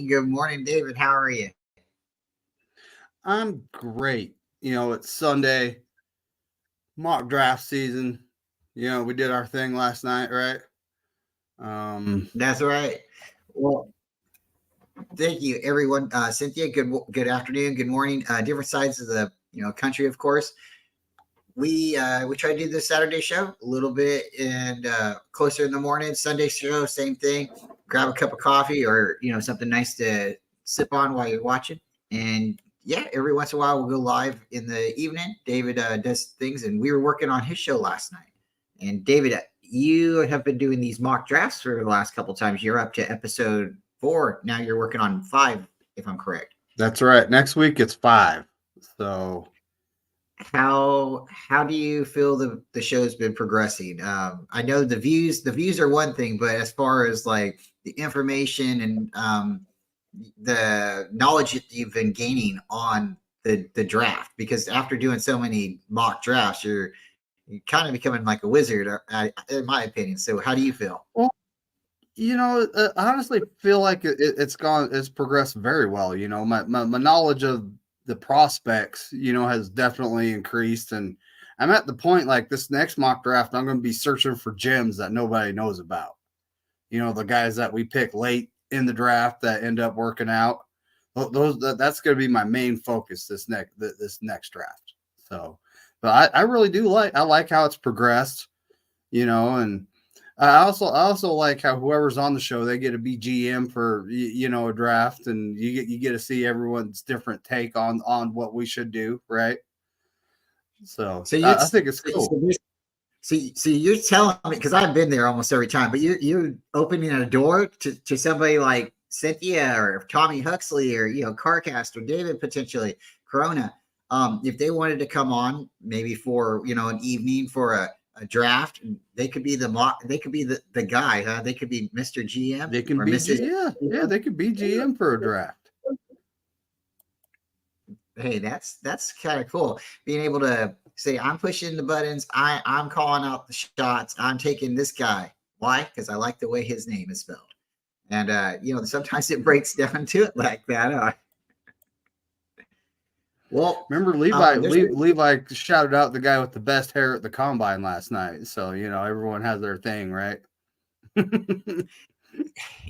Good morning, David. How are you? I'm great. It's Sunday, mock draft season. We did our thing last night, right? That's right. Well, thank you, everyone. Cynthia, good afternoon, good morning. Different sides of the country, of course. We try to do this Saturday show a little bit and closer in the morning. Sunday show, same thing. Grab a cup of coffee or something nice to sip on while you're watching. And yeah, every once in a while we'll go live in the evening. David does things, and we were working on his show last night. And David, you have been doing these mock drafts for the last couple times. You're up to episode 4. Now you're working on 5, if I'm correct. That's right. Next week it's 5. So how do you feel the show's been progressing? I know the views are one thing, but as far as like the information and the knowledge that you've been gaining on the draft, because after doing so many mock drafts, you're kind of becoming like a wizard, in my opinion. So how do you feel? well, I honestly feel like it's progressed very well. My knowledge of the prospects, has definitely increased, and I'm at the point like this next mock draft, I'm going to be searching for gems that nobody knows about. The guys that we pick late in the draft that end up working out. That's going to be my main focus this next draft. So, but I really do like how it's progressed, and I also like how whoever's on the show, they get to be GM for a draft, and you get to see everyone's different take on what we should do, right? So So I think it's cool. you're telling me, because I've been there almost every time, but you're opening a door to somebody like Cynthia or Tommy Huxley or Carcast or David, potentially Corona, if they wanted to come on maybe for an evening for a draft, they could be they could be the guy, huh? They could be Mr. GM They can or be Mrs. yeah, they could be GM for a draft. Hey, that's kind of cool. Being able to say, I'm pushing the buttons, I'm calling out the shots, I'm taking this guy. Why? Because I like the way his name is spelled. And sometimes it breaks down to it like that. Well, Remember Levi? there's Levi shouted out the guy with the best hair at the combine last night. So everyone has their thing, right? it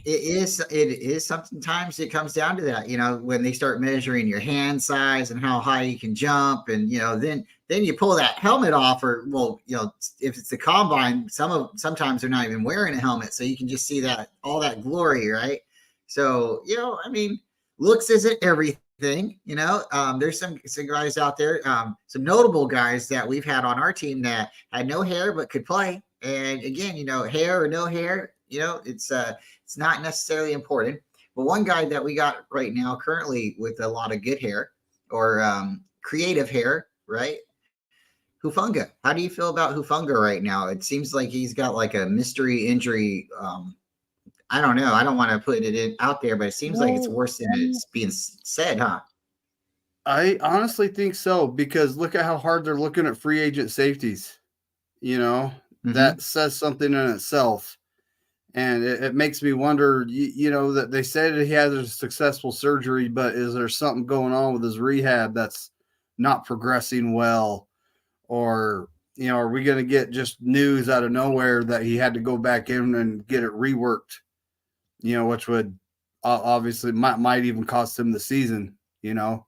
is sometimes it comes down to that, when they start measuring your hand size and how high you can jump, and then you pull that helmet off, or well, if it's the combine, sometimes they're not even wearing a helmet, so you can just see that all that glory, right? So I mean, looks isn't everything. There's some guys out there, some notable guys that we've had on our team that had no hair but could play. And again, hair or no hair, it's not necessarily important. But one guy that we got right now currently with a lot of good hair, or creative hair, right? Hufunga. How do you feel about Hufunga right now? It seems like he's got like a mystery injury. I don't know. I don't want to put it out there, but it seems like it's Well, worse than it's being said, huh? I honestly think so, because look at how hard they're looking at free agent safeties. Mm-hmm. That says something in itself. And it makes me wonder, that they said he had a successful surgery, but is there something going on with his rehab that's not progressing well? Or, are we going to get just news out of nowhere that he had to go back in and get it reworked, which would obviously might even cost him the season, The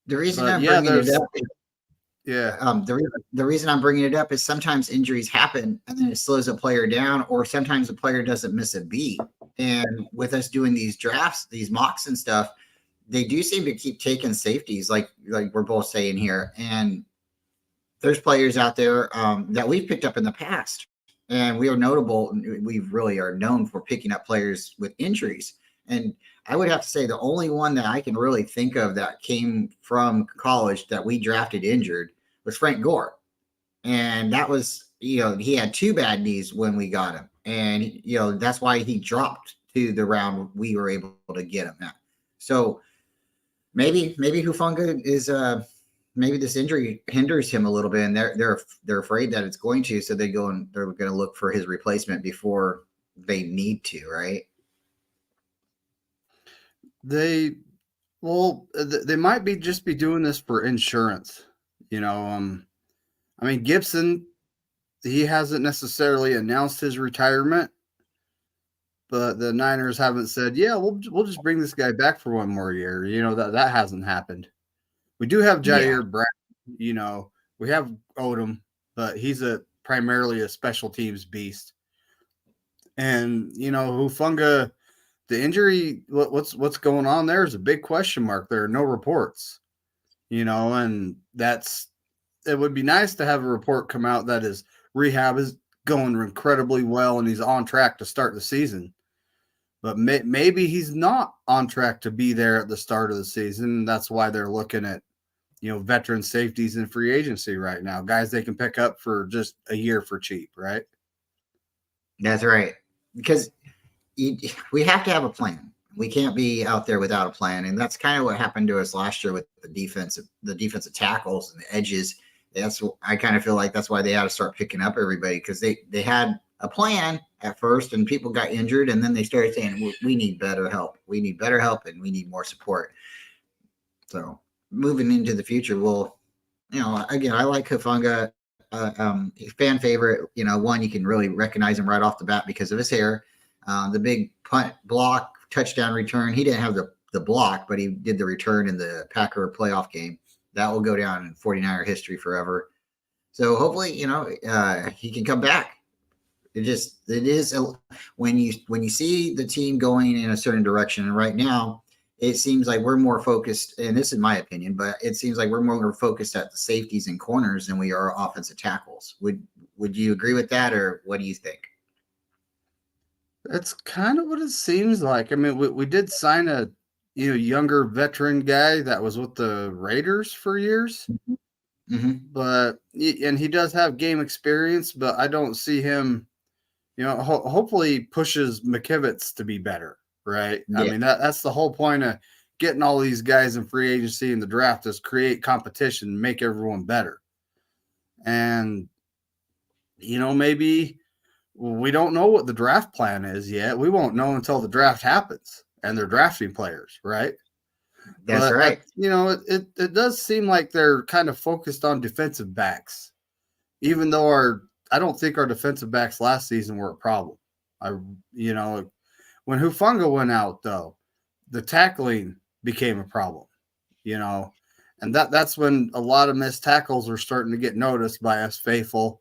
reason But I'm yeah, bringing it there's, up yeah, the reason I'm bringing it up is sometimes injuries happen and then it slows a player down, or sometimes a player doesn't miss a beat. And with us doing these drafts, these mocks and stuff, they do seem to keep taking safeties, like we're both saying here. And there's players out there that we've picked up in the past, and we are notable. We really are known for picking up players with injuries. And I would have to say the only one that I can really think of that came from college that we drafted injured was Frank Gore. And that was, he had 2 bad knees when we got him. And, that's why he dropped to the round we were able to get him at. So maybe Hufunga is, maybe this injury hinders him a little bit, and they're afraid that it's going to, so they're going to look for his replacement before they need to, right? They they might be just be doing this for insurance. I mean Gibson, he hasn't necessarily announced his retirement, but the Niners haven't said, "Yeah, we'll just bring this guy back for one more year." That hasn't happened. We do have Yeah, Jair Brown. We have Odom, but he's a primarily a special teams beast. And Hufunga, the injury, what's going on there is a big question mark. There are no reports, and it would be nice to have a report come out that his rehab is going incredibly well and he's on track to start the season. But maybe he's not on track to be there at the start of the season. That's why they're looking at veteran safeties in free agency right now, guys they can pick up for just a year for cheap, right? that's right. Because we have to have a plan. We can't be out there without a plan, and that's kind of what happened to us last year with the defensive tackles and the edges. I kind of feel like that's why they had to start picking up everybody, because they had a plan at first, and people got injured, and then they started saying we need better help. We need better help, and we need more support. So moving into the future, again, I like Hufanga. Fan favorite. One, you can really recognize him right off the bat because of his hair. The big punt block touchdown return. He didn't have the block, but he did the return in the Packer playoff game. That will go down in 49er history forever. So hopefully, he can come back. When you see the team going in a certain direction, and right now it seems like we're more focused, and this is my opinion, but it seems like we're more focused at the safeties and corners than we are offensive tackles. Would you agree with that, or what do you think? That's kind of what it seems like. I mean, we did sign a younger veteran guy that was with the Raiders for years, Mm-hmm. but and he does have game experience, but I don't see him. Hopefully pushes McKivitz to be better, right? I Yeah, mean that's the whole point of getting all these guys in free agency and the draft is create competition, make everyone better. And maybe we don't know what the draft plan is yet. We won't know until the draft happens and they're drafting players, right? that's But right. it does seem like they're kind of focused on defensive backs, even though I don't think our defensive backs last season were a problem. I when Hufunga went out though, the tackling became a problem, you know, and that's when a lot of missed tackles were starting to get noticed by us faithful.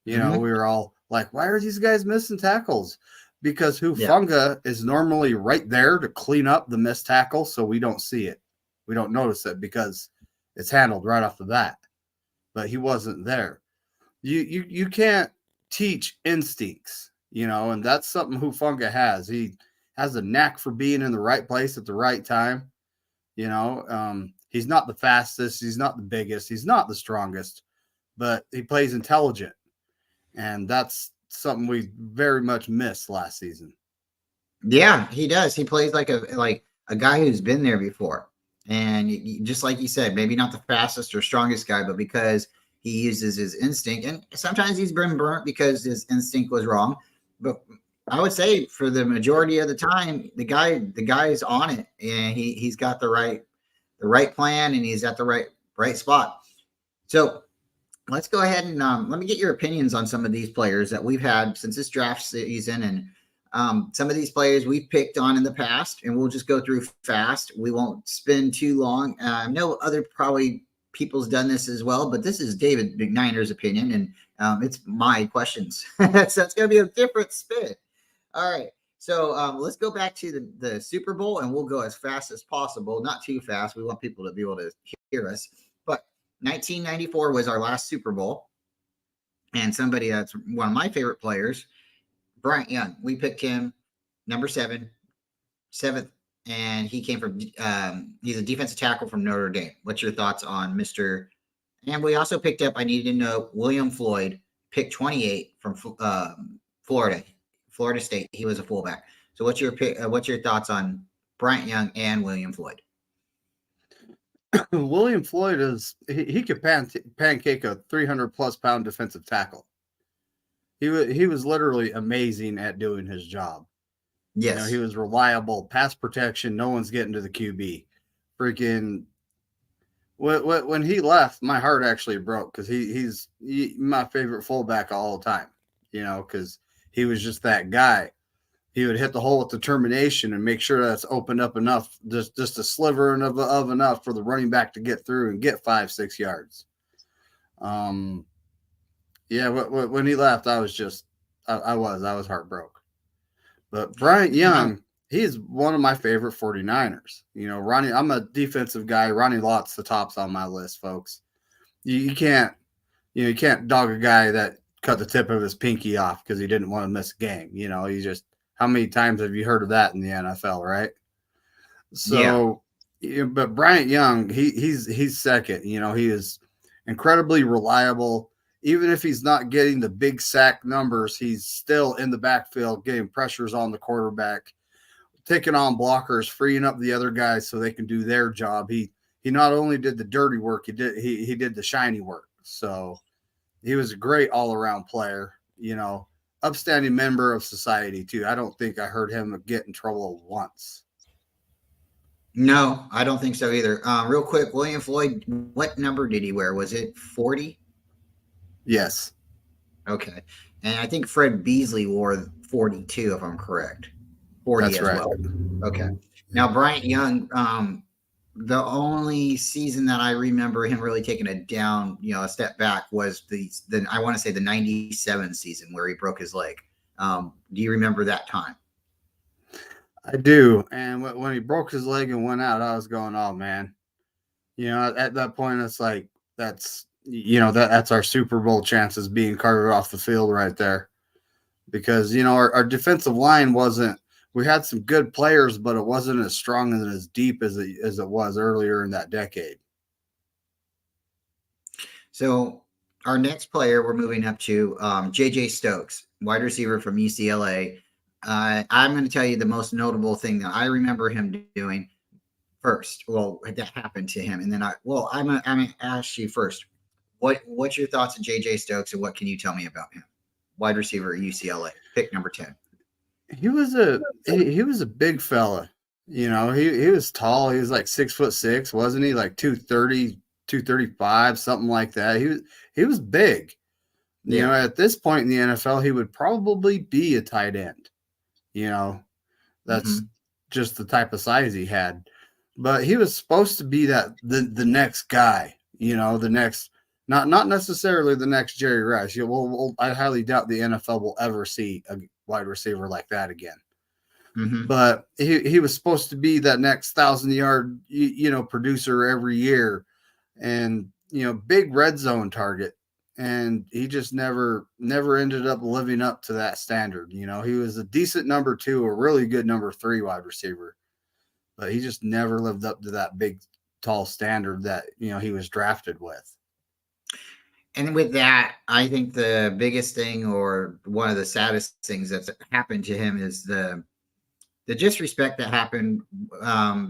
Mm-hmm. We were all like, why are these guys missing tackles? Because Yeah, Hufunga is normally right there to clean up the missed tackle, so we don't see it. We don't notice it because it's handled right off the bat. But he wasn't there. You can't teach instincts, and that's something Hufunga has. He has a knack for being in the right place at the right time. He's not the fastest, he's not the biggest, he's not the strongest, but he plays intelligent, and that's something we very much missed last season. yeah, he does. He plays like a guy who's been there before, and just like you said, maybe not the fastest or strongest guy, but because he uses his instinct, and sometimes he's been burnt because his instinct was wrong. But I would say for the majority of the time, the guy is on it, and he's got the right plan, and he's at the right spot. So let's go ahead and let me get your opinions on some of these players that we've had since this draft season, and some of these players we've picked on in the past, and we'll just go through fast. We won't spend too long. I know other probably people's done this as well, but this is David Mcniner's opinion, and it's my questions. So it's going to be a different spin. All right. So let's go back to the Super Bowl, and we'll go as fast as possible. Not too fast. We want people to be able to hear us. But 1994 was our last Super Bowl, and somebody that's one of my favorite players, Bryant Young. We picked him number seventh, and he came from. He's a defensive tackle from Notre Dame. What's your thoughts on Mister? And we also picked up. I needed to know William Floyd, pick 28 from Florida, Florida State. He was a fullback. So what's your thoughts on Bryant Young and William Floyd? William Floyd he could pancake a 300+ pound defensive tackle. He was literally amazing at doing his job. You know, he Yes. was reliable, pass protection. No one's getting to the QB. Freaking when he left, my heart actually broke because he's my favorite fullback of all time. You know, because he was just that guy. He would hit the hole with determination and make sure that's opened up enough, just a sliver of enough for the running back to get through and get 5-6 yards. Um, yeah, when he left, I was just I was heartbroken. But Bryant No. Young, he's one of my favorite 49ers. You know, Ronnie, I'm a defensive guy. Ronnie Lott's the tops on my list, folks. You can't, you can't dog a guy that cut the tip of his pinky off because he didn't want to miss a game. You know, you just, how many times have you heard of that in the NFL, right? Yeah. So, but Bryant Young, he's second. You know, he is incredibly reliable. Even if he's not getting the big sack numbers, he's still in the backfield getting pressures on the quarterback, taking on blockers, freeing up the other guys so they can do their job. He not only did the dirty work, he did the shiny work. So he was a great all around player. You know, upstanding member of society too. I don't think I heard him get in trouble once. No, I don't think so either. Real quick, William Floyd, what number did he wear? Was it 40? Yes, Okay. And I think Fred Beasley wore 42, if I'm correct. 40 that's as right. well. Okay. Now, Bryant Young, the only season that I remember him really taking a down, a step back was the I want to say the 97 season where he broke his leg. Do you remember that time? I do. And when he broke his leg and went out, I was going, "Oh man!" You know, at that point, it's like that's our Super Bowl chances being carted off the field right there. Because our defensive line wasn't. We had some good players, but it wasn't as strong and as deep as it was earlier in that decade. So our next player, we're moving up to J.J. Stokes, wide receiver from UCLA. I'm going to tell you the most notable thing that I remember him doing first. Well, that happened to him, and then I'm gonna ask you first. What's your thoughts on J.J. Stokes, and what can you tell me about him? Wide receiver at UCLA, pick number 10. He was a big fella. You know, he was tall. He was like 6'6", wasn't he? Like 230, 235, something like that. He was big. You Yeah. know, at this point in the NFL, he would probably be a tight end. You know, that's Hmm. just the type of size he had. But he was supposed to be the next guy. You know, the next, not necessarily the next Jerry Rice. I highly doubt the NFL will ever see a wide receiver like that again. Hmm. But he was supposed to be that next 1,000-yard producer every year, and big red zone target. And he just never ended up living up to that standard. You know, he was a decent number two, a really good number three wide receiver, but he just never lived up to that big, tall standard that he was drafted with. And with that, I think the biggest thing, or one of the saddest things that's happened to him, is the disrespect that happened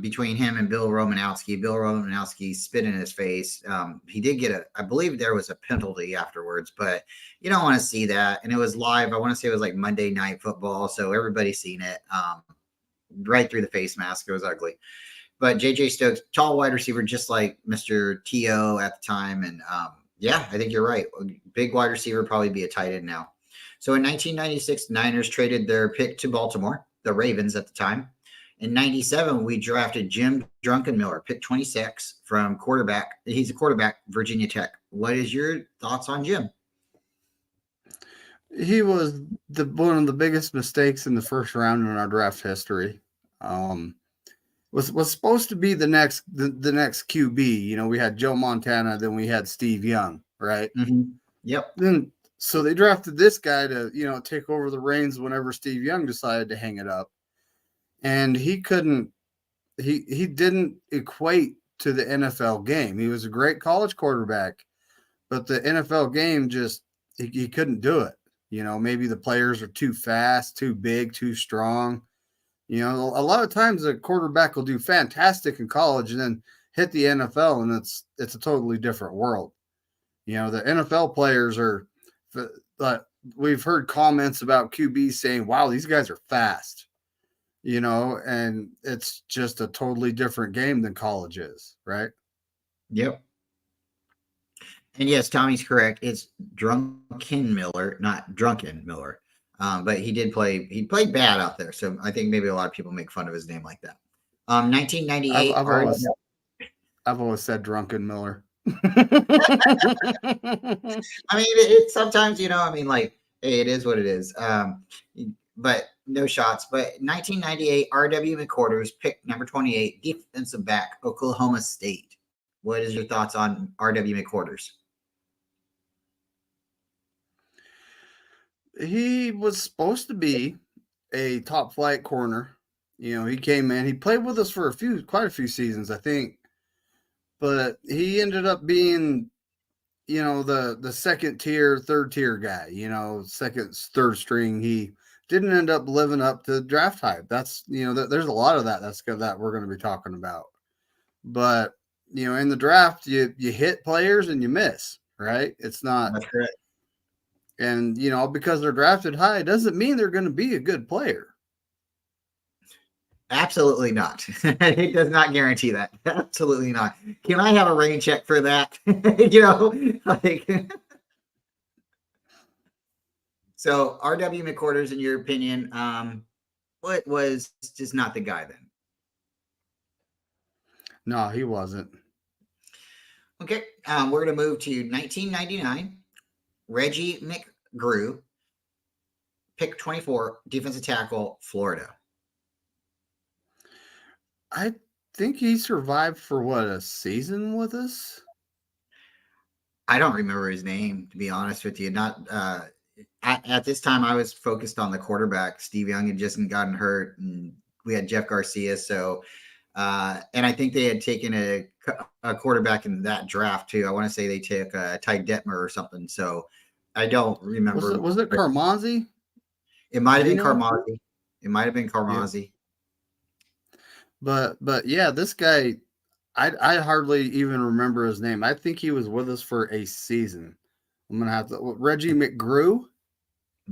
between him and Bill Romanowski. Bill Romanowski spit in his face. He did get I believe there was a penalty afterwards, but you don't want to see that. And it was live. I want to say it was like Monday Night Football, so everybody's seen it. Right through the face mask. It was ugly. But JJ Stokes, tall wide receiver, just like Mr. T.O. at the time. And yeah, I think you're right. Big wide receiver, probably be a tight end now. So in 1996, Niners traded their pick to Baltimore, the Ravens at the time. In 97, we drafted Jim Drunkenmiller, pick 26 from quarterback. He's a quarterback, Virginia Tech. What is your thoughts on Jim? He was one of the biggest mistakes in the first round in our draft history. Was supposed to be the next QB. You know, we had Joe Montana, then we had Steve Young, right? Mm-hmm. Yep. Then so they drafted this guy to take over the reins whenever Steve Young decided to hang it up, and he couldn't. He didn't equate to the NFL game. He was a great college quarterback, but the NFL game just he couldn't do it. You know, maybe the players are too fast, too big, too strong. You know, a lot of times a quarterback will do fantastic in college and then hit the NFL, and it's a totally different world. You know, the NFL players are, but we've heard comments about QBs saying, "Wow, these guys are fast." and it's just a totally different game than college is, right? Yep. And yes, Tommy's correct. It's Drunken Miller, not Drunken Miller. But he did play. He played bad out there, so I think maybe a lot of people make fun of his name like that. I've, 1998. I've always I've always said Drunken Miller. I mean, it sometimes, I mean, like, hey, it is what it is. But no shots. But 1998, R.W. McQuarters picked number 28, defensive back, Oklahoma State. What is your thoughts on R.W. McQuarters? He was supposed to be a top flight corner. He came in. He played with us for quite a few seasons, I think, but he ended up being, the second tier, third tier guy. Second, third string. He didn't end up living up to draft hype. That's there's a lot of that we're going to be talking about. But in the draft, you hit players and you miss, right? It's not. That's correct. And, because they're drafted high doesn't mean they're going to be a good player. Absolutely not. It does not guarantee that. Absolutely not. Can I have a rain check for that? So R.W. McQuarters, in your opinion, what was just not the guy then? No, he wasn't. Okay, we're going to move to 1999. Reggie McGrew, pick 24, defensive tackle, Florida. I think he survived for a season with us? I don't remember his name, to be honest with you. Not at this time, I was focused on the quarterback. Steve Young had just gotten hurt, and we had Jeff Garcia. So, and I think they had taken a quarterback in that draft too. I want to say they took Ty Detmer or something. So, I don't remember. Was it Carmazzi? It might have been Carmazzi. It might have been Carmazzi. Yeah. But yeah, this guy, I hardly even remember his name. I think he was with us for a season. I'm gonna have to Reggie McGrew.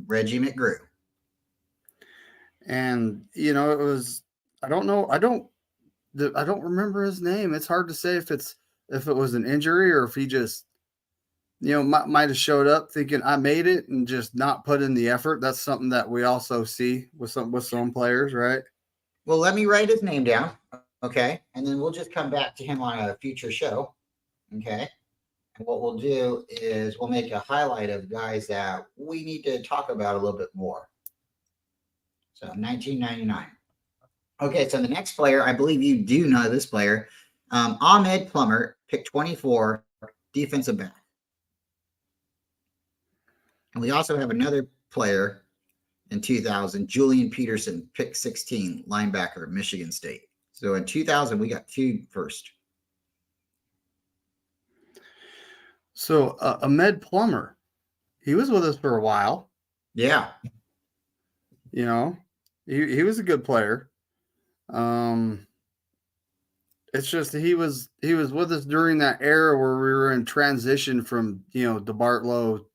Reggie McGrew. And it was, I don't know. I don't remember his name. It's hard to say if it was an injury or if he just might have showed up thinking I made it and just not put in the effort. That's something that we also see with some players, right? Well, let me write his name down, okay? And then we'll just come back to him on a future show, okay? And what we'll do is we'll make a highlight of guys that we need to talk about a little bit more. So 1999. Okay, so the next player, I believe you do know this player, Ahmed Plummer, pick 24, defensive back. And we also have another player in 2000, Julian Peterson, pick 16, linebacker, Michigan State. So in 2000, we got two first. So Ahmed Plummer, he was with us for a while. Yeah. He was a good player. It's just he was with us during that era where we were in transition from DeBartolo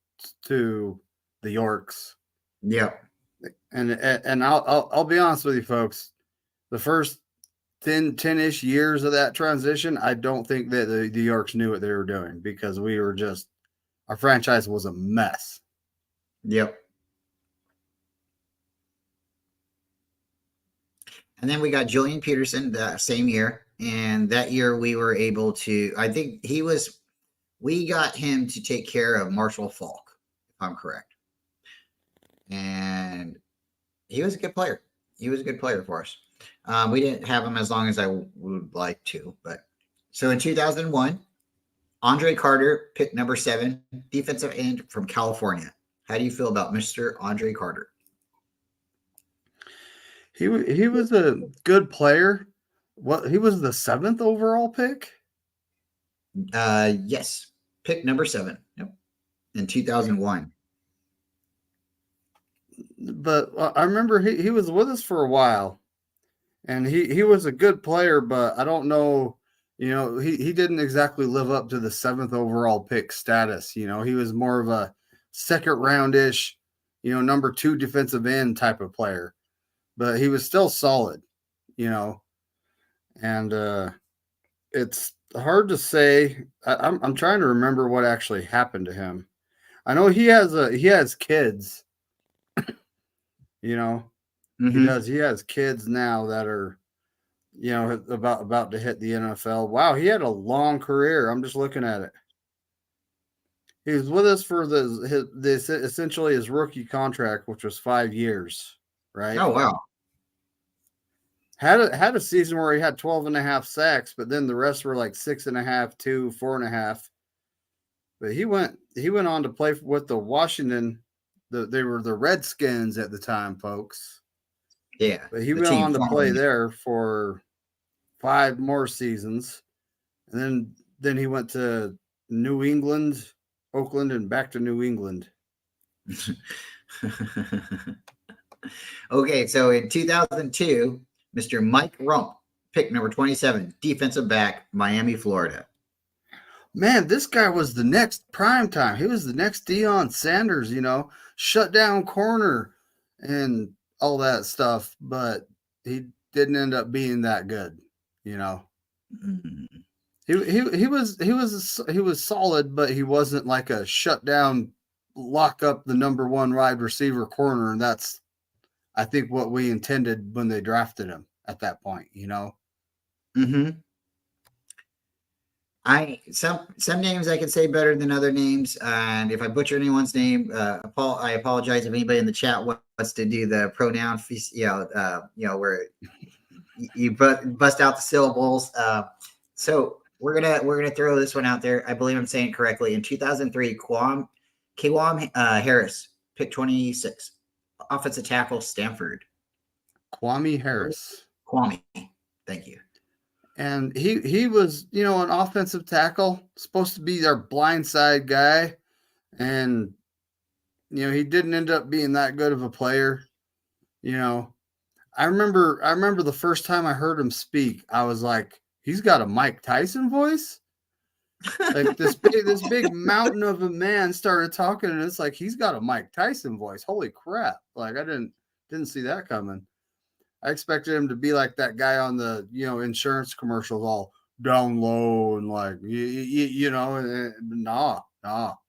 to the Yorks. Yep. And I'll be honest with you folks, the first 10-ish years of that transition, I don't think that the Yorks knew what they were doing because we were just, our franchise was a mess. Yep. And then we got Julian Peterson that same year. And that year we were able to, I think we got him to take care of Marshall Falk, if I'm correct. And he was a good player. He was a good player for us. We didn't have him as long as I would like to, but so in 2001, Andre Carter, pick number 7, defensive end from California. How do you feel about Mr. Andre Carter? He was a good player. He was the 7th overall pick? Yes. Pick number 7. Yep. In 2001. But I remember he was with us for a while. And he was a good player, but I don't know, he didn't exactly live up to the 7th overall pick status. He was more of a second roundish, number 2 defensive end type of player. but he was still solid, and it's hard to say. I'm trying to remember what actually happened to him. I know he has kids, you know. He Mm-hmm. does. He has kids now that are, about to hit the NFL. Wow, he had a long career. I'm just looking at it. He was with us for this essentially his rookie contract, which was 5 years, right? Oh wow. Had a season where he had 12 and a half sacks, but then the rest were like 6.5, 2, 4.5. But he went on to play with the Washington. They were the Redskins at the time, folks. Yeah. But he The went team on to play following it. there for 5 more seasons, and then he went to New England, Oakland, and back to New England. Okay, so in 2002, Mr. Mike Rump, pick number 27, defensive back, Miami, Florida. Man, this guy was the next prime time. He was the next Deion Sanders, shut down corner and all that stuff. But he didn't end up being that good, you know. Mm. He was solid, but he wasn't like a shut down, lock up the number one wide receiver corner, and that's I think what we intended when they drafted him at that point, Mm-hmm. Some names I can say better than other names, and if I butcher anyone's name, I apologize. If anybody in the chat wants to do the pronoun, where you bust out the syllables. So we're gonna throw this one out there. I believe I'm saying it correctly. In 2003, Kwam Harris, pick 26, offensive tackle, Stanford. Kwame Harris. Kwame, thank you. And he was, an offensive tackle, supposed to be their blindside guy, and he didn't end up being that good of a player. I remember the first time I heard him speak, I was like, he's got a Mike Tyson voice. Like this big mountain of a man started talking, and it's like he's got a Mike Tyson voice. Holy crap! Like I didn't see that coming. I expected him to be like that guy on the insurance commercials, all down low and like nah. All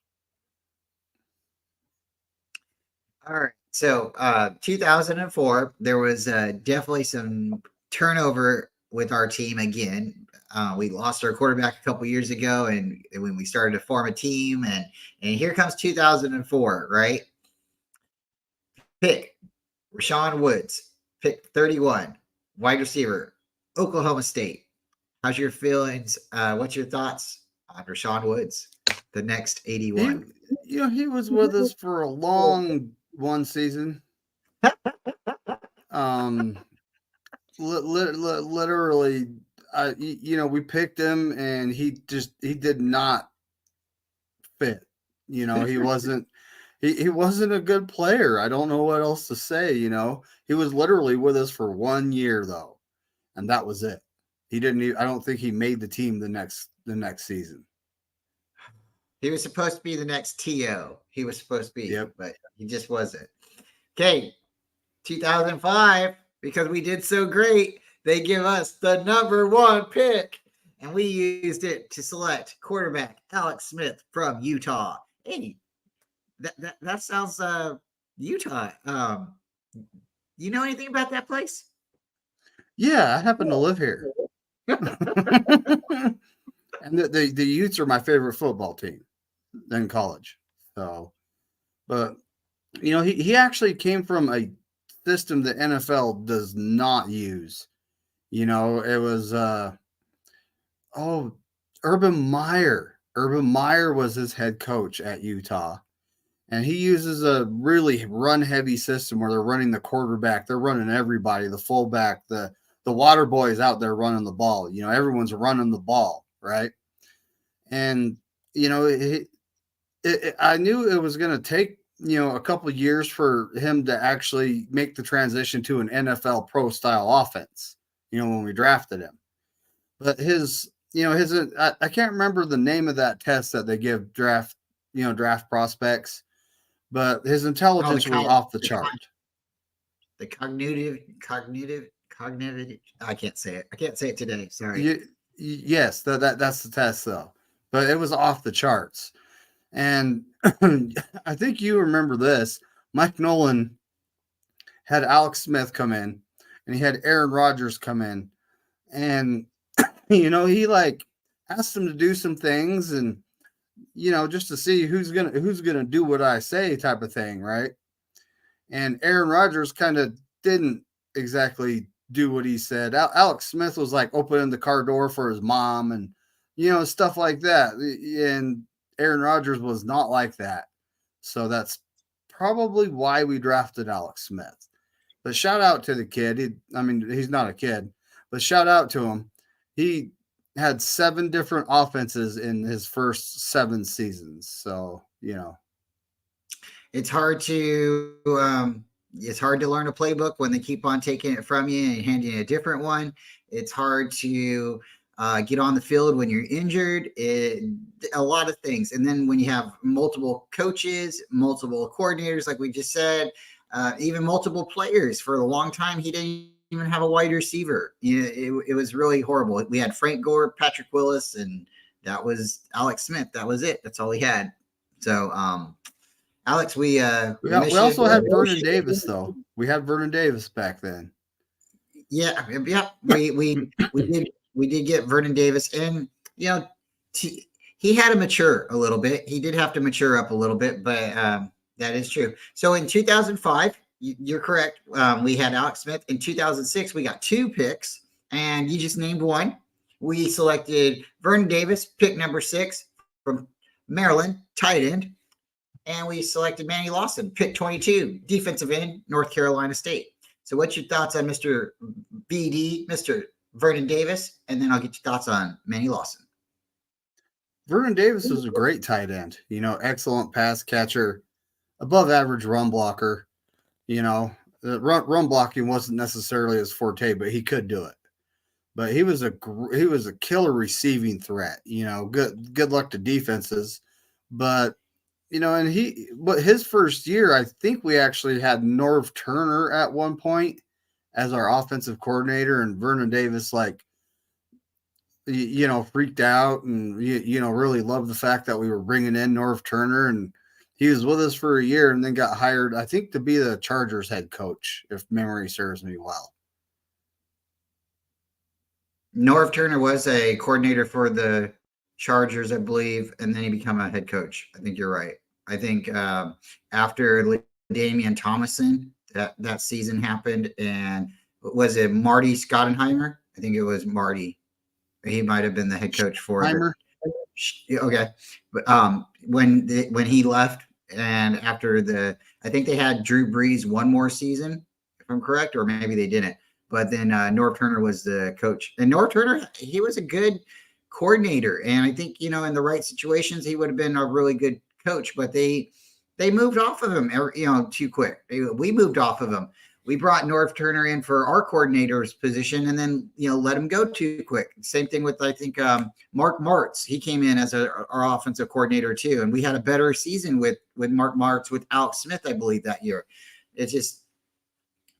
right. So 2004, there was definitely some turnover with our team again. We lost our quarterback a couple years ago, and when we started to form a team, and here comes 2004, right? Pick Rashawn Woods, pick 31, wide receiver, Oklahoma State. How's your feelings? What's your thoughts on Rashawn Woods, the next 81? He was with us for a long one season. Literally, we picked him, and he did not fit. He wasn't. He wasn't a good player. I don't know what else to say. He was literally with us for 1 year though, and that was it. He didn't. I don't think he made the team the next season. He was supposed to be the next TO. He was supposed to be, Yep. but he just wasn't. Okay, 2005, because we did so great, they give us the number 1 pick, and we used it to select quarterback Alex Smith from Utah. Hey, that sounds Utah. You know anything about that place? Yeah, I happen to live here. And the Utes are my favorite football team in college. So, but he actually came from a system the NFL does not use. It was Urban Meyer. Urban Meyer was his head coach at Utah. And he uses a really run heavy system where they're running the quarterback, they're running everybody, the fullback, the water boys out there running the ball. Everyone's running the ball, right? And I knew it was going to take a couple of years for him to actually make the transition to an NFL pro style offense. When we drafted him, but I can't remember the name of that test that they give draft prospects, but his intelligence was off the chart. the cognitive. I can't say it. I can't say it today. Sorry. Yes, that's the test though. But it was off the charts. And I think you remember this. Mike Nolan had Alex Smith come in and he had Aaron Rodgers come in. And, he like asked him to do some things and, just to see who's gonna do what I say type of thing, right? And Aaron Rodgers kind of didn't exactly do what he said. Alex Smith was like opening the car door for his mom and stuff like that. And Aaron Rodgers was not like that. So that's probably why we drafted Alex Smith. But shout out to the kid. He's not a kid, but shout out to him. He had 7 different offenses in his first 7 seasons. So, It's hard to learn a playbook when they keep on taking it from you and handing you a different one. It's hard to get on the field when you're injured. A lot of things, and then when you have multiple coaches, multiple coordinators, like we just said, even multiple players. For a long time, he didn't even have a wide receiver. It was really horrible. We had Frank Gore, Patrick Willis, and that was Alex Smith. That was it. That's all he had. So, Alex, we also had Vernon Davis though. We had Vernon Davis back then. Yeah. We did get Vernon Davis, and he had to mature a little bit. He did have to mature up a little bit, but that is true. So in 2005, you're correct. We had Alex Smith. In 2006, we got 2 picks, and you just named one. We selected Vernon Davis, pick number 6 from Maryland, tight end. And we selected Manny Lawson, pick 22, defensive end, North Carolina State. So what's your thoughts on Mr. BD, Mr. Vernon Davis? And then I'll get your thoughts on Manny Lawson. Vernon Davis was a great tight end, excellent pass catcher, above average run blocker. The run blocking wasn't necessarily his forte, but he could do it. But he was a killer receiving threat. Good luck to defenses, but but his first year, I think we actually had Norv Turner at one point as our offensive coordinator, and Vernon Davis, freaked out and, really loved the fact that we were bringing in Norv Turner, and he was with us for a year and then got hired, I think, to be the Chargers head coach, if memory serves me well. Norv Turner was a coordinator for the Chargers, I believe, and then he became a head coach. I think you're right. I think after Damian Thomason, that season happened, and was it Marty Schottenheimer? I think it was Marty. He might have been the head coach for it. Okay, but when he left, and after I think they had Drew Brees one more season, if I'm correct, or maybe they didn't. But then Norv Turner was the coach, and Norv Turner, he was a good coordinator, and I think in the right situations he would have been a really good coach, but they moved off of him too quick. We moved off of him. We brought Norv Turner in for our coordinator's position, and then let him go too quick. Same thing with, I think, Mark Martz. He came in as our offensive coordinator too, and we had a better season with Mark Martz, with Alex Smith, I believe, that year. It's just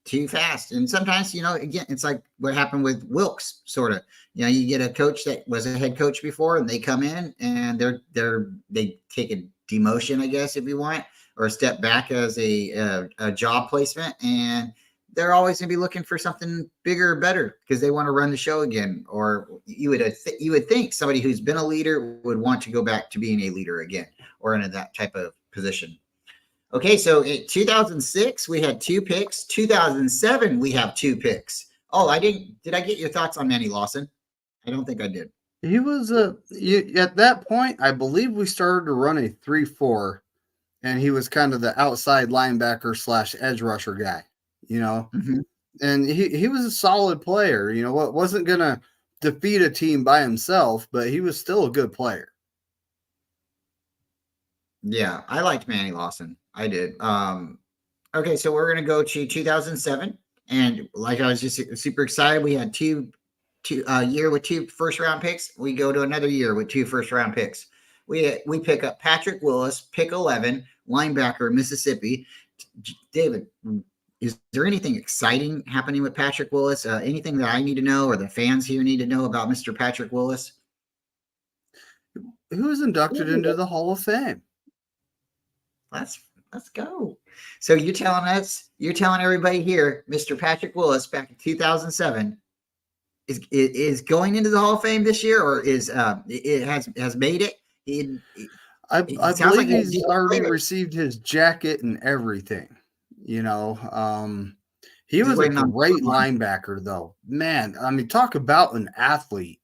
too fast. And sometimes, again, it's like what happened with Wilkes, sort of. You get a coach that was a head coach before, and they come in and they take a demotion, I guess, if you want, or a step back as a job placement, and they're always going to be looking for something bigger or better because they want to run the show again. Or you would think somebody who's been a leader would want to go back to being a leader again, or in that type of position. Okay, so in 2006, we had 2 picks. 2007, we have 2 picks. Oh, did I get your thoughts on Manny Lawson? I don't think I did. He was at that point, I believe we started to run a 3-4, and he was kind of the outside linebacker / edge rusher guy, Mm-hmm. And he was a solid player, wasn't going to defeat a team by himself, but he was still a good player. Yeah, I liked Manny Lawson. I did. Okay, so we're going to go to 2007. And like I was just super excited, we had two year with 2 first-round picks. We go to another year with 2 first-round picks. We pick up Patrick Willis, pick 11, linebacker, Mississippi. David, is there anything exciting happening with Patrick Willis? Anything that I need to know or the fans here need to know about Mr. Patrick Willis? Who was inducted into the Hall of Fame? Let's go. So you're telling everybody here, Mr. Patrick Willis back in 2007 is going into the Hall of Fame this year, or is it has made it? I sounds believe like he's already received his jacket and everything. You know, he was a great linebacker, though. Man, I mean, talk about an athlete.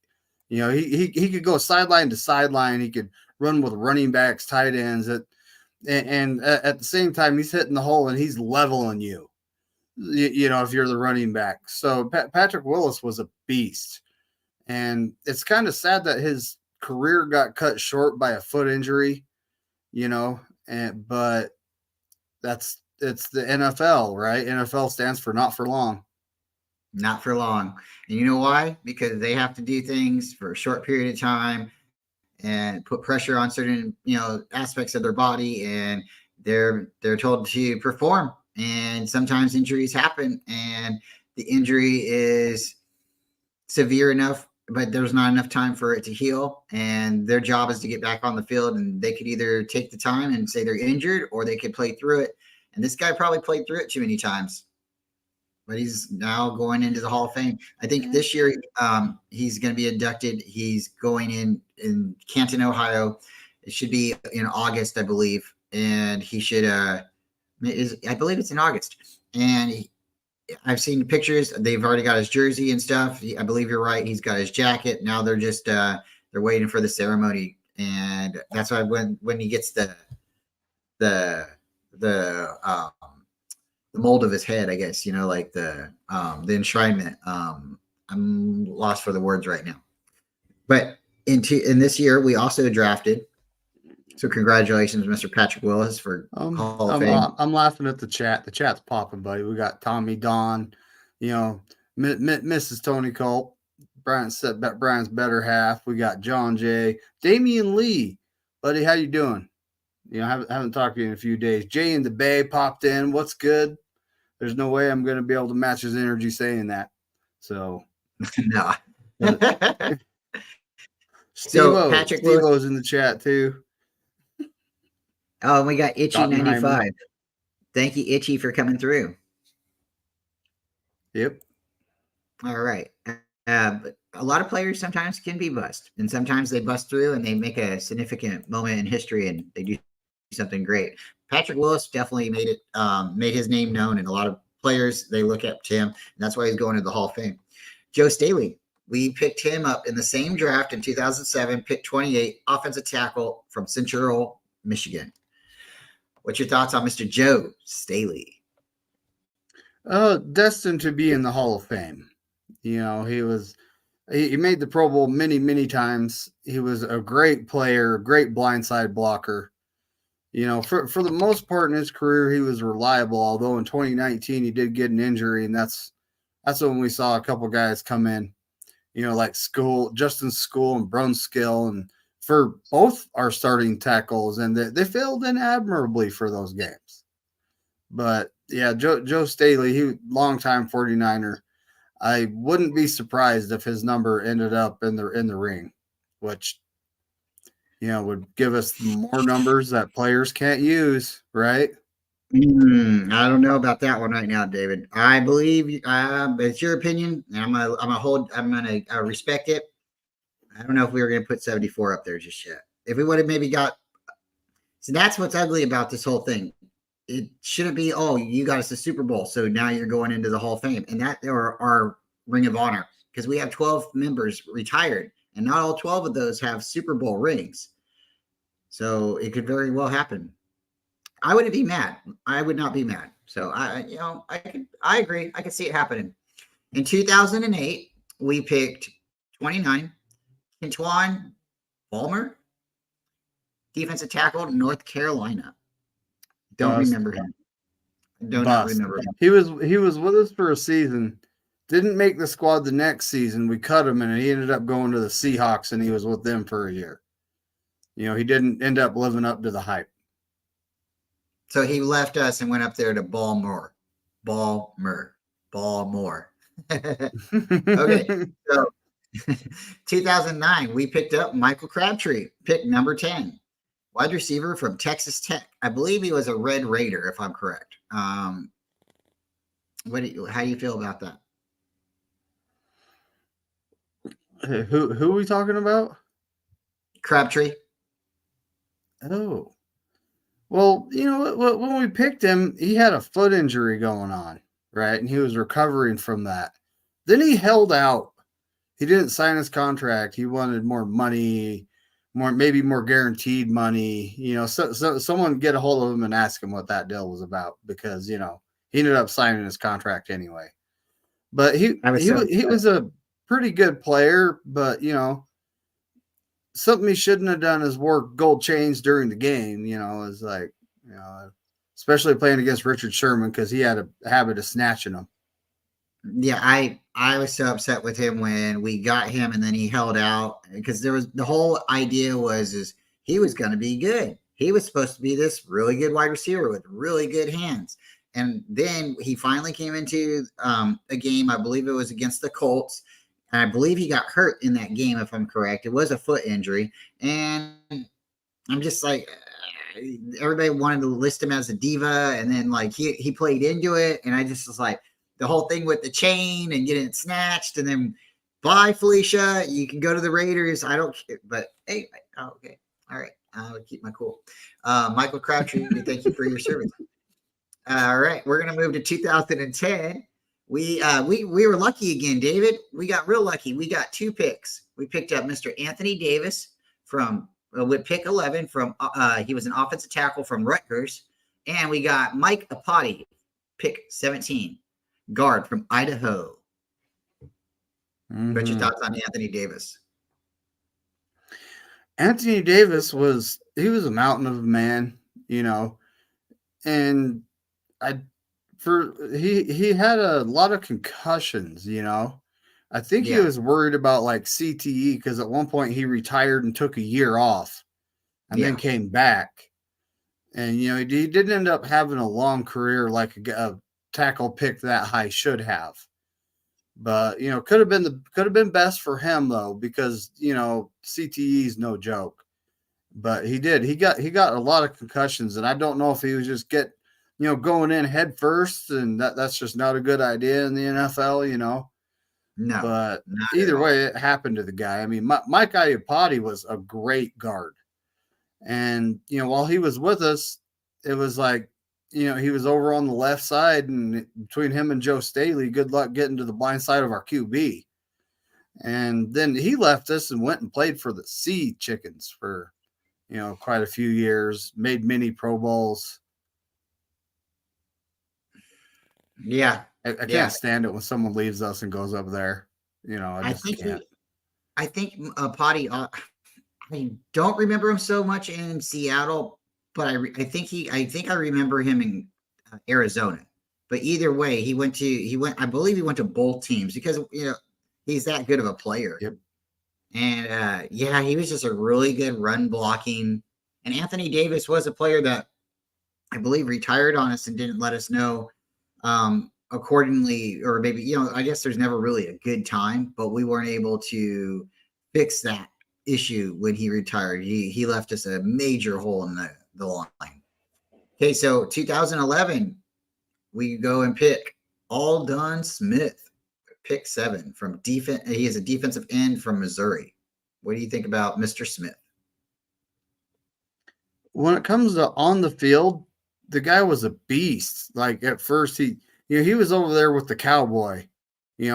You know, he could go sideline to sideline. He could run with running backs, tight ends, and at the same time, he's hitting the hole and he's leveling you. You know, if you're the running back. So Patrick Willis was a beast, and it's kind of sad that his career got cut short by a foot injury. You know, but it's the NFL, right? NFL stands for not for long. Not for long. And you know why? Because they have to do things for a short period of time and put pressure on certain, aspects of their body, and they're told to perform. And sometimes injuries happen, and the injury is severe enough, but there's not enough time for it to heal. And their job is to get back on the field, and they could either take the time and say they're injured, or they could play through it. And this guy probably played through it too many times, but he's now going into the Hall of Fame. I think this year he's going to be inducted. He's going in Canton, Ohio. It should be in August, I believe. And he should, I believe it's in August. And I've seen the pictures. They've already got his jersey and stuff. I believe you're right. He's got his jacket. Now they're just, they're waiting for the ceremony. And that's why when he gets the mold of his head, I guess, like the enshrinement. I'm lost for the words right now. But in this year, we also drafted. So congratulations, Mr. Patrick Willis, for Hall of Fame. I'm laughing at the chat. The chat's popping, buddy. We got Tommy Don, Mrs. Tony Culp, Bryant's better half. We got John Jay, Damian Lee, buddy. How you doing? Haven't talked to you in a few days. Jay in the Bay popped in. What's good? There's no way I'm going to be able to match his energy saying that. So, no. Steve-O's in the chat too. Oh, we got Itchy 95. Thank you, Itchy, for coming through. Yep. All right. But a lot of players sometimes can be bust, and sometimes they bust through and they make a significant moment in history and they do something great. Patrick Willis definitely made his name known, and a lot of players, they look up to him, and that's why he's going to the Hall of Fame. Joe Staley, we picked him up in the same draft in 2007, pick 28, offensive tackle from Central Michigan. What's your thoughts on Mr. Joe Staley? Destined to be in the Hall of Fame. He made the Pro Bowl many, many times. He was a great player, great blindside blocker. For the most part in his career, he was reliable, although in 2019 he did get an injury, and that's when we saw a couple guys come in, like Justin School and Brunskill, and for both our starting tackles, and they filled in admirably for those games. But yeah, Joe Staley, he longtime 49er. I wouldn't be surprised if his number ended up in the ring, which would give us more numbers that players can't use, right? I don't know about that one right now, David. I believe it's your opinion, and I'm gonna respect it. I don't know if we were gonna put 74 up there just yet. If we would have maybe got, so that's what's ugly about this whole thing. It shouldn't be, oh, you got us the Super Bowl, so now you're going into the Hall of Fame, and that or our Ring of Honor, because we have 12 members retired, and not all 12 of those have Super Bowl rings. So it could very well happen. I wouldn't be mad. I would not be mad. So I agree. I could see it happening. In 2008, we picked 29, Quintwan Ballmer, defensive tackle, North Carolina. Don't remember him. Not remember him. He was with us for a season. Didn't make the squad the next season. We cut him, and he ended up going to the Seahawks, and he was with them for a year. He didn't end up living up to the hype. So he left us and went up there to Baltimore. Baltimore. Okay, so 2009, we picked up Michael Crabtree, pick number 10, wide receiver from Texas Tech. I believe he was a Red Raider, if I'm correct. How do you feel about that? Who are we talking about? Crabtree? Oh, well, when we picked him, he had a foot injury going on, right? And he was recovering from that. Then he held out. He didn't sign his contract. He wanted more money, maybe more guaranteed money. So someone get a hold of him and ask him what that deal was about, because he ended up signing his contract anyway. But he was a pretty good player, but something he shouldn't have done is wore gold chains during the game. Is like, especially playing against Richard Sherman, because he had a habit of snatching them. Yeah, I was so upset with him when we got him, and then he held out, because the whole idea is he was going to be good. He was supposed to be this really good wide receiver with really good hands. And then he finally came into a game, I believe it was against the Colts. And I believe he got hurt in that game, if I'm correct. It was a foot injury. And I'm just like, everybody wanted to list him as a diva. And then like he played into it. And I just was like, the whole thing with the chain and getting it snatched. And then, bye, Felicia. You can go to the Raiders. I don't care. But hey, okay. All right. I'll keep my cool. Michael Crabtree, thank you for your service. All right, we're gonna move to 2010. We were lucky again, David. We got real lucky. We got 2 picks. We picked up Mr. Anthony Davis from with pick 11 from he was an offensive tackle from Rutgers, and we got Mike Apati, pick 17, guard from Idaho. What's your thoughts on Anthony Davis? Anthony Davis was a mountain of a man, and he had a lot of concussions, I think he was worried about like CTE, because at one point he retired and took a year off and then came back. And he didn't end up having a long career like a tackle pick that high should have. But could have been best for him though, because CTE is no joke. But he got a lot of concussions, and I don't know if he was just going in head first, and that's just not a good idea in the NFL, No. But either way, it happened to the guy. I mean, Mike Iupati was a great guard. And, while he was with us, it was like, he was over on the left side, and between him and Joe Staley, good luck getting to the blind side of our QB. And then he left us and went and played for the Sea Chickens for, quite a few years, made many Pro Bowls. Yeah. I can't stand it when someone leaves us and goes up there. I just can't. I think Potty, I don't remember him so much in Seattle, but I think I remember him in Arizona. But either way, I believe he went to both teams, because he's that good of a player. Yep. And he was just a really good run blocking. And Anthony Davis was a player that I believe retired on us and didn't let us know accordingly, or maybe, I guess there's never really a good time, but we weren't able to fix that issue when he retired. He left us a major hole in the line. Okay, so 2011, we go and pick Aldon Smith, pick 7 from defense. He is a defensive end from Missouri. What do you think about Mr. Smith? When it comes to on the field, the guy was a beast. Like at first, he was over there with the cowboy,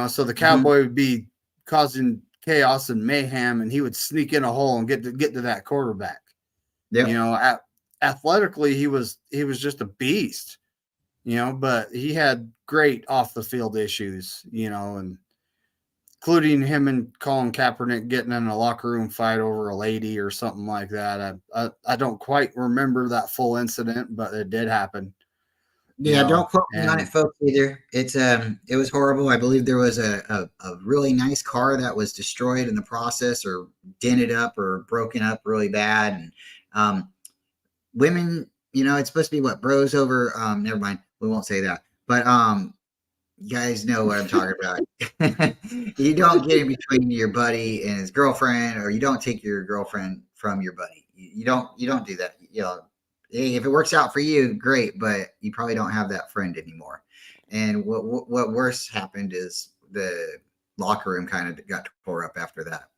so the cowboy would be causing chaos and mayhem, and he would sneak in a hole and get to that quarterback. Yeah. Athletically, he was just a beast, but he had great off the field issues, and including him and Colin Kaepernick getting in a locker room fight over a lady or something like that. I don't quite remember that full incident, but it did happen. Yeah, don't quote me on it, folks, either. It was horrible. I believe there was a really nice car that was destroyed in the process, or dented up, or broken up really bad. And women, it's supposed to be what, bros over, never mind, we won't say that. But you guys know what I'm talking about. You don't get in between your buddy and his girlfriend, or you don't take your girlfriend from your buddy. You don't do that. Hey, if it works out for you, great, but you probably don't have that friend anymore. And what worse happened is the locker room kind of got tore up after that.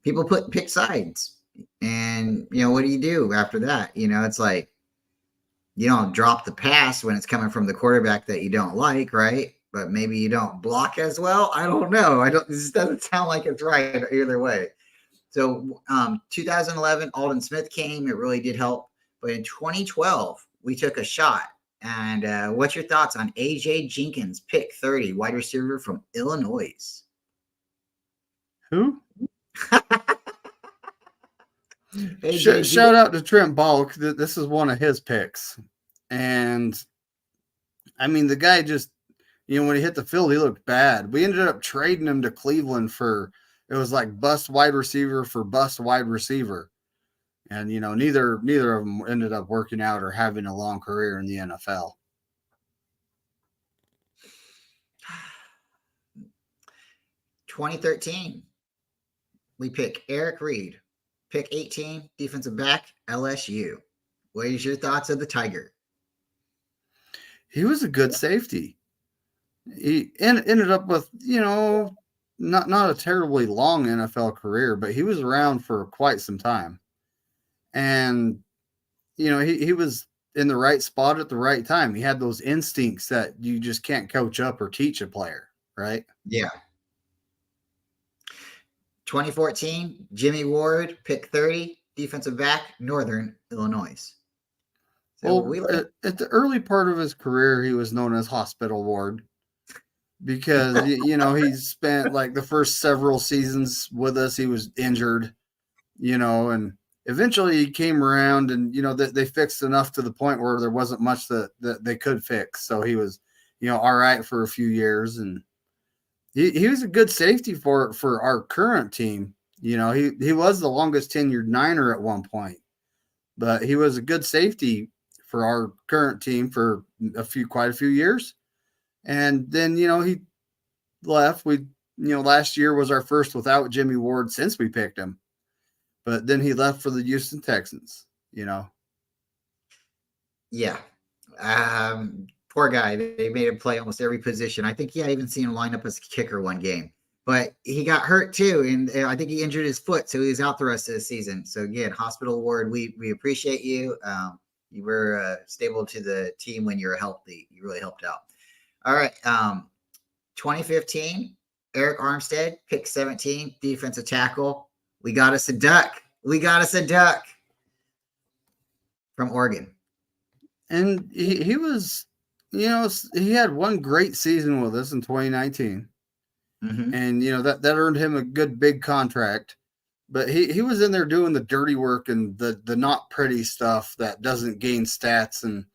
People pick sides, and what do you do after that? It's like you don't drop the pass when it's coming from the quarterback that you don't like, right? But maybe you don't block as well. I don't know. I don't. This doesn't sound like it's right either way. So 2011, Alden Smith came. It really did help. But in 2012, we took a shot. And what's your thoughts on AJ Jenkins, pick 30, wide receiver from Illinois? Who? AJ Shout out to Trent Balk. This is one of his picks. And I mean, the guy just, when he hit the field, he looked bad. We ended up trading him to Cleveland it was like bust wide receiver for bust wide receiver. And, neither of them ended up working out or having a long career in the NFL. In 2013, we pick Eric Reed, pick 18, defensive back, LSU. What is your thoughts of the Tiger? He was a good safety. He ended up with, not a terribly long NFL career, but he was around for quite some time. And, he was in the right spot at the right time. He had those instincts that you just can't coach up or teach a player, right? Yeah. 2014, Jimmy Ward, pick 30, defensive back, Northern Illinois. So at the early part of his career, he was known as Hospital Ward because, he spent like the first several seasons with us. He was injured, and eventually he came around and, they fixed enough to the point where there wasn't much that they could fix. So he was, all right for a few years. And he was a good safety for our current team. He was the longest tenured Niner at one point, but he was a good safety for our current team for quite a few years. And then, he left. Last year was our first without Jimmy Ward since we picked him. But then he left for the Houston Texans, Yeah. Poor guy. They made him play almost every position. I think, I even seen him line up as a kicker one game. But he got hurt too, and I think he injured his foot, so he was out the rest of the season. So again, Hospital Ward, we appreciate you. You were stable to the team when you were healthy. You really helped out. All right. 2015, Eric Armstead, pick 17, defensive tackle. We got us a duck. From Oregon. And he was, he had one great season with us in 2019. Mm-hmm. And, that earned him a good big contract. But he was in there doing the dirty work and the not pretty stuff that doesn't gain stats. And,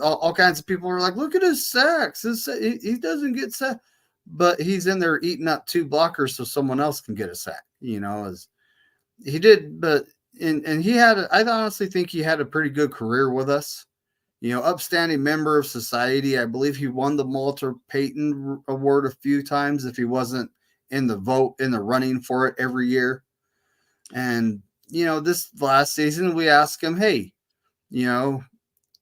all kinds of people are like, look at his sacks. He doesn't get sacks. But he's in there eating up 2 blockers so someone else can get a sack, as he did. But and he had, I honestly think he had a pretty good career with us. Upstanding member of society. I believe he won the Walter Payton Award a few times if he wasn't in the running for it every year. And, this last season we asked him, hey, you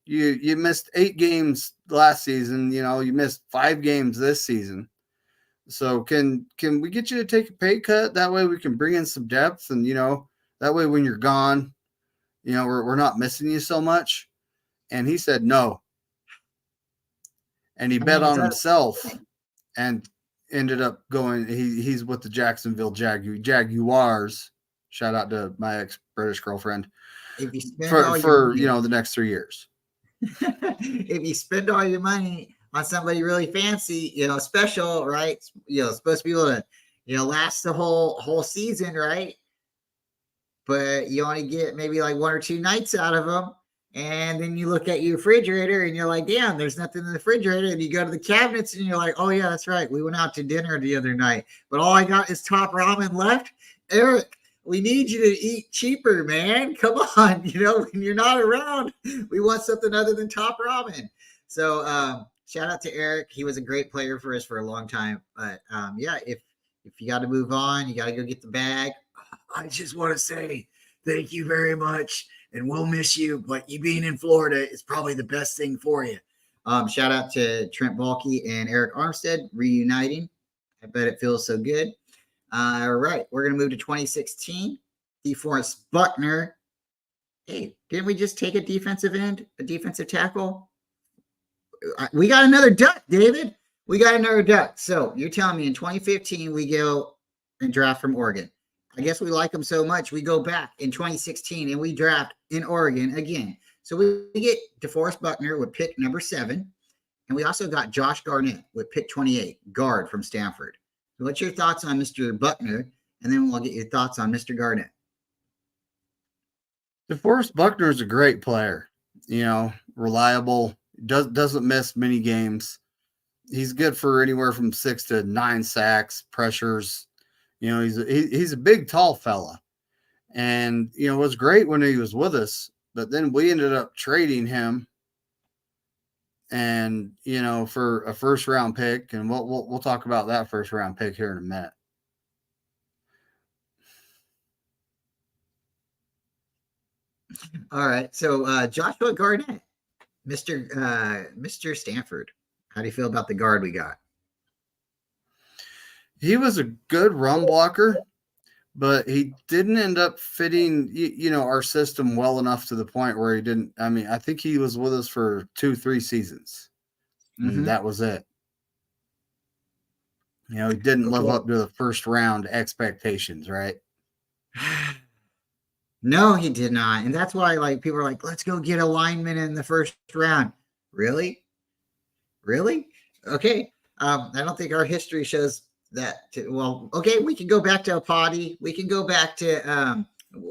missed 8 games last season. You missed 5 games this season. So can we get you to take a pay cut? That way we can bring in some depth and, that way when you're gone, we're not missing you so much. And he said no. And he bet on himself and ended up going. He's with the Jacksonville Jaguars. Shout out to my ex-British girlfriend. If you spend for the next 3 years. If you spend all your money on somebody really fancy, special, right? Supposed to be able to, last the whole season, right? But you only get maybe like 1 or 2 nights out of them. And then you look at your refrigerator and you're like, damn, there's nothing in the refrigerator. And you go to the cabinets and you're like, oh yeah, that's right. We went out to dinner the other night, but all I got is top ramen left. Eric, we need you to eat cheaper, man. Come on. When you're not around, we want something other than top ramen. So shout out to Eric. He was a great player for us for a long time. But yeah, if you got to move on, you got to go get the bag. I just want to say thank you very much, and we'll miss you. But you being in Florida is probably the best thing for you. Shout out to Trent Baalke and Eric Armstead reuniting. I bet it feels so good. All right, we're gonna move to 2016. DeForest Buckner. Hey, didn't we just take a defensive end, a defensive tackle? We got another duck, David. We got another duck. So you're telling me in 2015 we go and draft from Oregon. I guess we like them so much we go back in 2016 and we draft in Oregon again. So we get DeForest Buckner with pick number 7, and we also got Josh Garnett with pick 28, guard from Stanford. So what's your thoughts on Mr. Buckner? And then we'll get your thoughts on Mr. Garnett. DeForest Buckner is a great player, reliable, doesn't miss many games. He's good for anywhere from 6 to 9 sacks, pressures. He's a big, tall fella. And, it was great when he was with us, but then we ended up trading him and, for a first-round pick, and we'll talk about that first-round pick here in a minute. All right. So Joshua Garnett, Mr. Stanford. How do you feel about the guard we got? He was a good run blocker, but he didn't end up fitting, our system well enough to the point where he didn't. I mean, I think he was with us for 2-3 seasons, and that was it. He didn't live up to the first round expectations, right? No, he did not. And that's why people are like, let's go get a lineman in the first round. Really? Okay. I don't think our history shows that. Okay, we can go back to a potty. We can go back to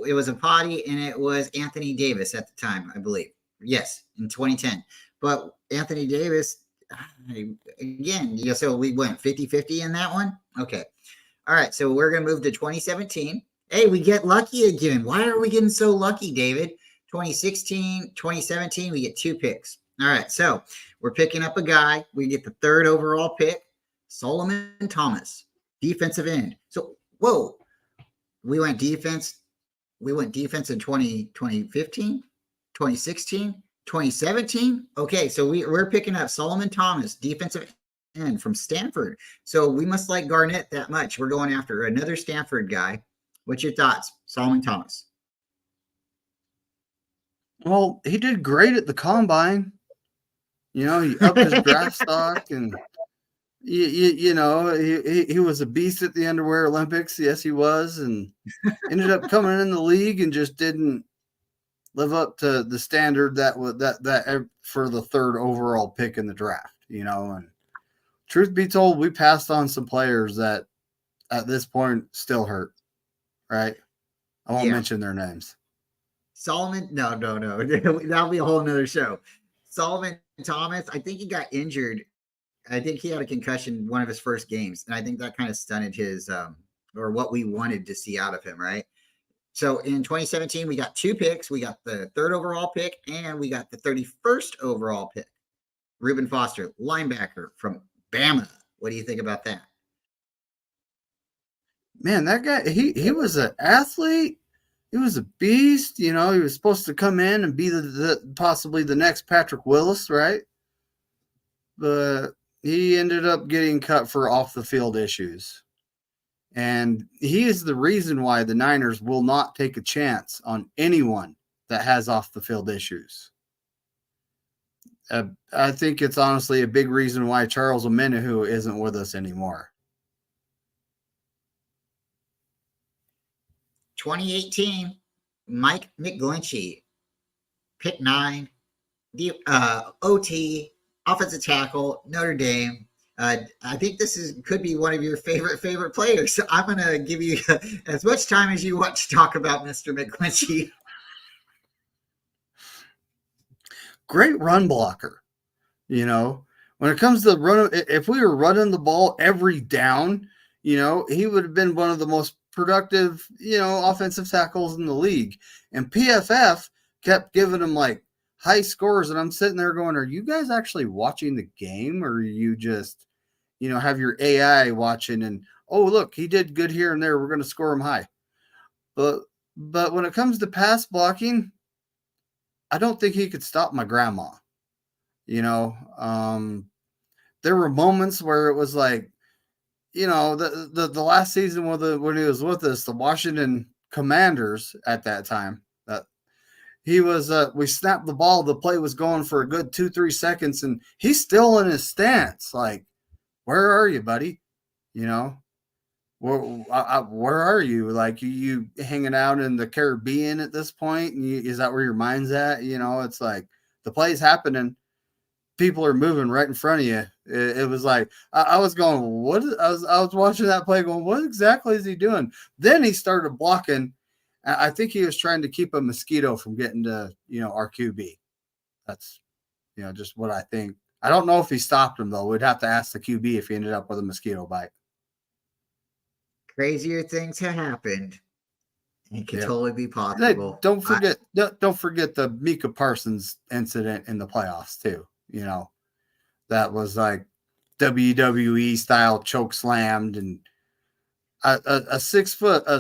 it was a potty, and it was Anthony Davis at the time, I believe. Yes, in 2010. But Anthony Davis, again, so we went 50-50 in that one. Okay. All right. So we're going to move to 2017. Hey, we get lucky again. Why are we getting so lucky, David? 2016, 2017, we get 2 picks. All right, so we're picking up a guy. We get the 3rd overall pick, Solomon Thomas, defensive end. So, whoa, we went defense. We went defense in 2015, 2016, 2017. Okay, so we're picking up Solomon Thomas, defensive end from Stanford. So we must like Garnett that much. We're going after another Stanford guy. What's your thoughts, Solomon Thomas? Well, he did great at the combine. He upped his draft stock, and he was a beast at the Underwear Olympics. Yes, he was, and ended up coming in the league and just didn't live up to the standard that for the 3rd overall pick in the draft. And truth be told, we passed on some players that at this point still hurt. Right? I won't mention their names. Solomon, no. That'll be a whole nother show. Solomon Thomas, I think he got injured. I think he had a concussion one of his first games, and I think that kind of stunted his or what we wanted to see out of him, right? So in 2017, we got 2 picks. We got the 3rd overall pick, and we got the 31st overall pick. Reuben Foster, linebacker from Bama. What do you think about that? Man, that guy, he was an athlete. He was a beast. He was supposed to come in and be possibly the next Patrick Willis, right? But he ended up getting cut for off the field issues. And he is the reason why the Niners will not take a chance on anyone that has off the field issues. I think it's honestly a big reason why Charles Omenihu isn't with us anymore. 2018, Mike McGlinchey, pick 9, the OT, offensive tackle, Notre Dame. I think this could be one of your favorite players. So I'm going to give you as much time as you want to talk about Mr. McGlinchey. Great run blocker. When it comes to run, if we were running the ball every down, he would have been one of the most productive, offensive tackles in the league. And PFF kept giving him high scores, and I'm sitting there going, "Are you guys actually watching the game, or are you just, have your AI watching and oh look, he did good here and there. We're going to score him high." But when it comes to pass blocking, I don't think he could stop my grandma. You know, there were moments where it was like, the last season when he was with us, the Washington Commanders at that time, that he was we snapped the ball, the play was going for a good 2-3 seconds, and he's still in his stance. Like, where are you, buddy? You know, where are you? Like, you hanging out in the Caribbean at this point? And is that where your mind's at? It's like the play's happening, people are moving right in front of you. It was like I was going, what? I was watching that play, going, what exactly is he doing? Then he started blocking. I think he was trying to keep a mosquito from getting to our QB. That's just what I think. I don't know if he stopped him though. We'd have to ask the QB if he ended up with a mosquito bite. Crazier things have happened. It could totally be Hey, possible. don't forget the Micah Parsons incident in the playoffs too. That was like WWE style choke slammed, and a 6 foot 3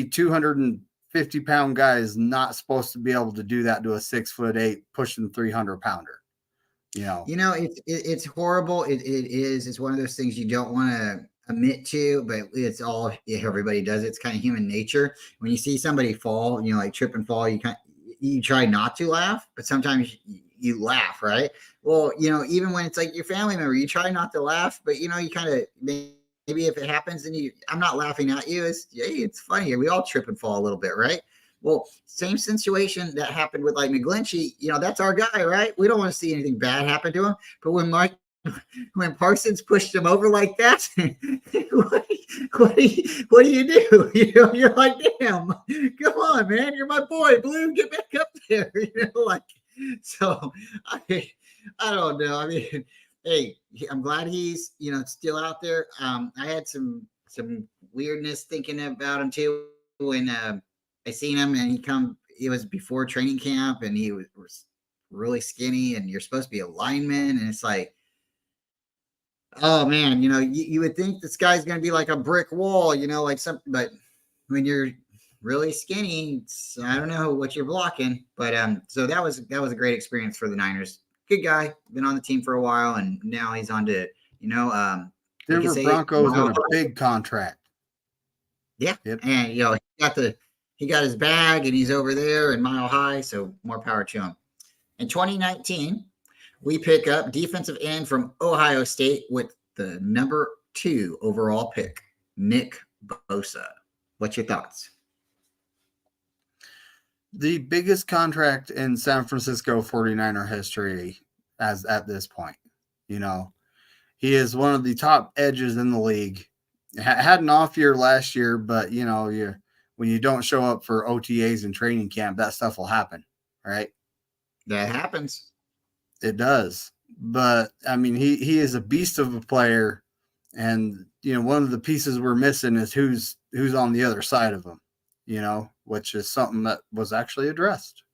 250-pound guy is not supposed to be able to do that to a 6'8" pushing 300-pounder. It's horrible. It is. It's one of those things you don't want to admit to, but it's all everybody does. It's kind of human nature. When you see somebody fall, like trip and fall, you try not to laugh, but sometimes you laugh, right? Well, even when it's like your family member, you try not to laugh, but you kind of maybe if it happens and I'm not laughing at you, it's funny. We all trip and fall a little bit, right? Well, same situation that happened with like McGlinchey, that's our guy, right? We don't want to see anything bad happen to him. But when Parsons pushed him over like that, what do you do? You're like, damn, come on, man, you're my boy, Blue, get back up there. So I don't know. I mean, hey, I'm glad he's still out there. I had some weirdness thinking about him too when I seen him and it was before training camp and he was really skinny and you're supposed to be a lineman and it's like, oh man, you would think this guy's going to be like a brick wall, like something, but when you're really skinny, I don't know what you're blocking, but so that was a great experience for the Niners. Good guy, been on the team for a while, and now he's on to Denver Broncos on a big contract. Yeah, yep. And he got his bag, and he's over there in Mile High, so more power to him. In 2019, we pick up defensive end from Ohio State with the number 2 overall pick, Nick Bosa. What's your thoughts? The biggest contract in San Francisco 49er history as at this point. He is one of the top edges in the league. Had an off year last year, but when you don't show up for OTAs and training camp, that stuff will happen, right? That happens. It does. But I mean, he is a beast of a player, and one of the pieces we're missing is who's on the other side of him, which is something that was actually addressed.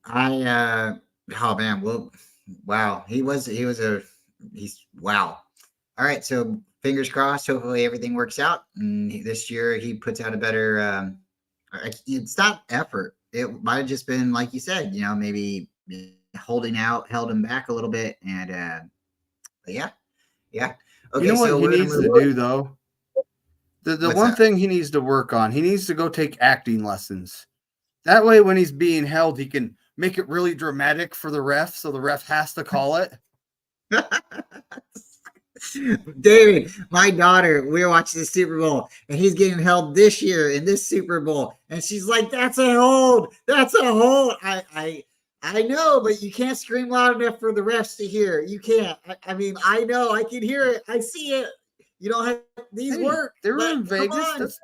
Oh man, well, wow, wow. All right, so fingers crossed. Hopefully everything works out, and this year he puts out a better. It's not effort. It might have just been like you said, maybe held him back a little bit, and but yeah. Okay, what he needs to do though? The one thing he needs to work on, he needs to go take acting lessons. That way, when he's being held, he can make it really dramatic for the ref, so the ref has to call it. David, my daughter, we were watching the Super Bowl, and he's getting held this year in this Super Bowl, and she's like, "That's a hold! That's a hold!" I know, but you can't scream loud enough for the refs to hear. You can't. I mean, I know, I can hear it, I see it. You don't have these work. They were in Vegas.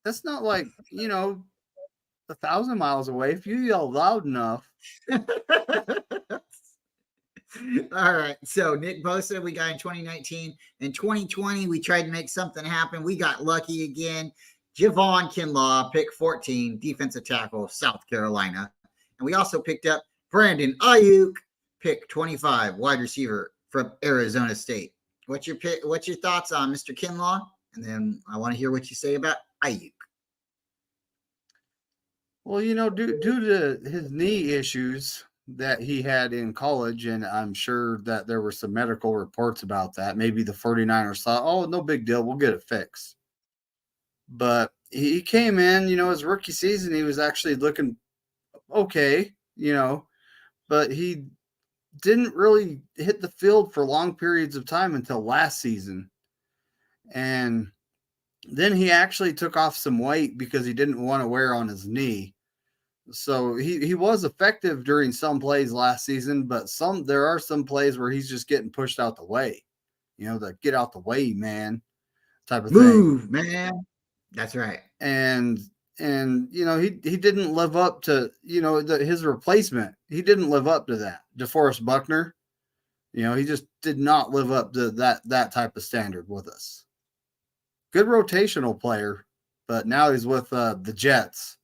That's not like 1,000 miles away. If you yell loud enough. All right. So Nick Bosa, we got in 2019. In 2020, we tried to make something happen. We got lucky again. Javon Kinlaw, pick 14, defensive tackle, South Carolina. And we also picked up Brandon Ayuk, pick 25, wide receiver from Arizona State. What's your thoughts on Mr. Kinlaw? And then I want to hear what you say about Ayuk. Well, due to his knee issues that he had in college, and I'm sure that there were some medical reports about that. Maybe the 49ers thought, oh, no big deal, we'll get it fixed. But he came in, his rookie season, he was actually looking okay, but he didn't really hit the field for long periods of time until last season. And then he actually took off some weight because he didn't want to wear on his knee. So he was effective during some plays last season, but there are some plays where he's just getting pushed out the way. The get out the way, man, type of Move, thing. man. That's right. And he didn't live up to his replacement. He didn't live up to that. DeForest Buckner, he just did not live up to that type of standard with us. Good rotational player, but now he's with the Jets.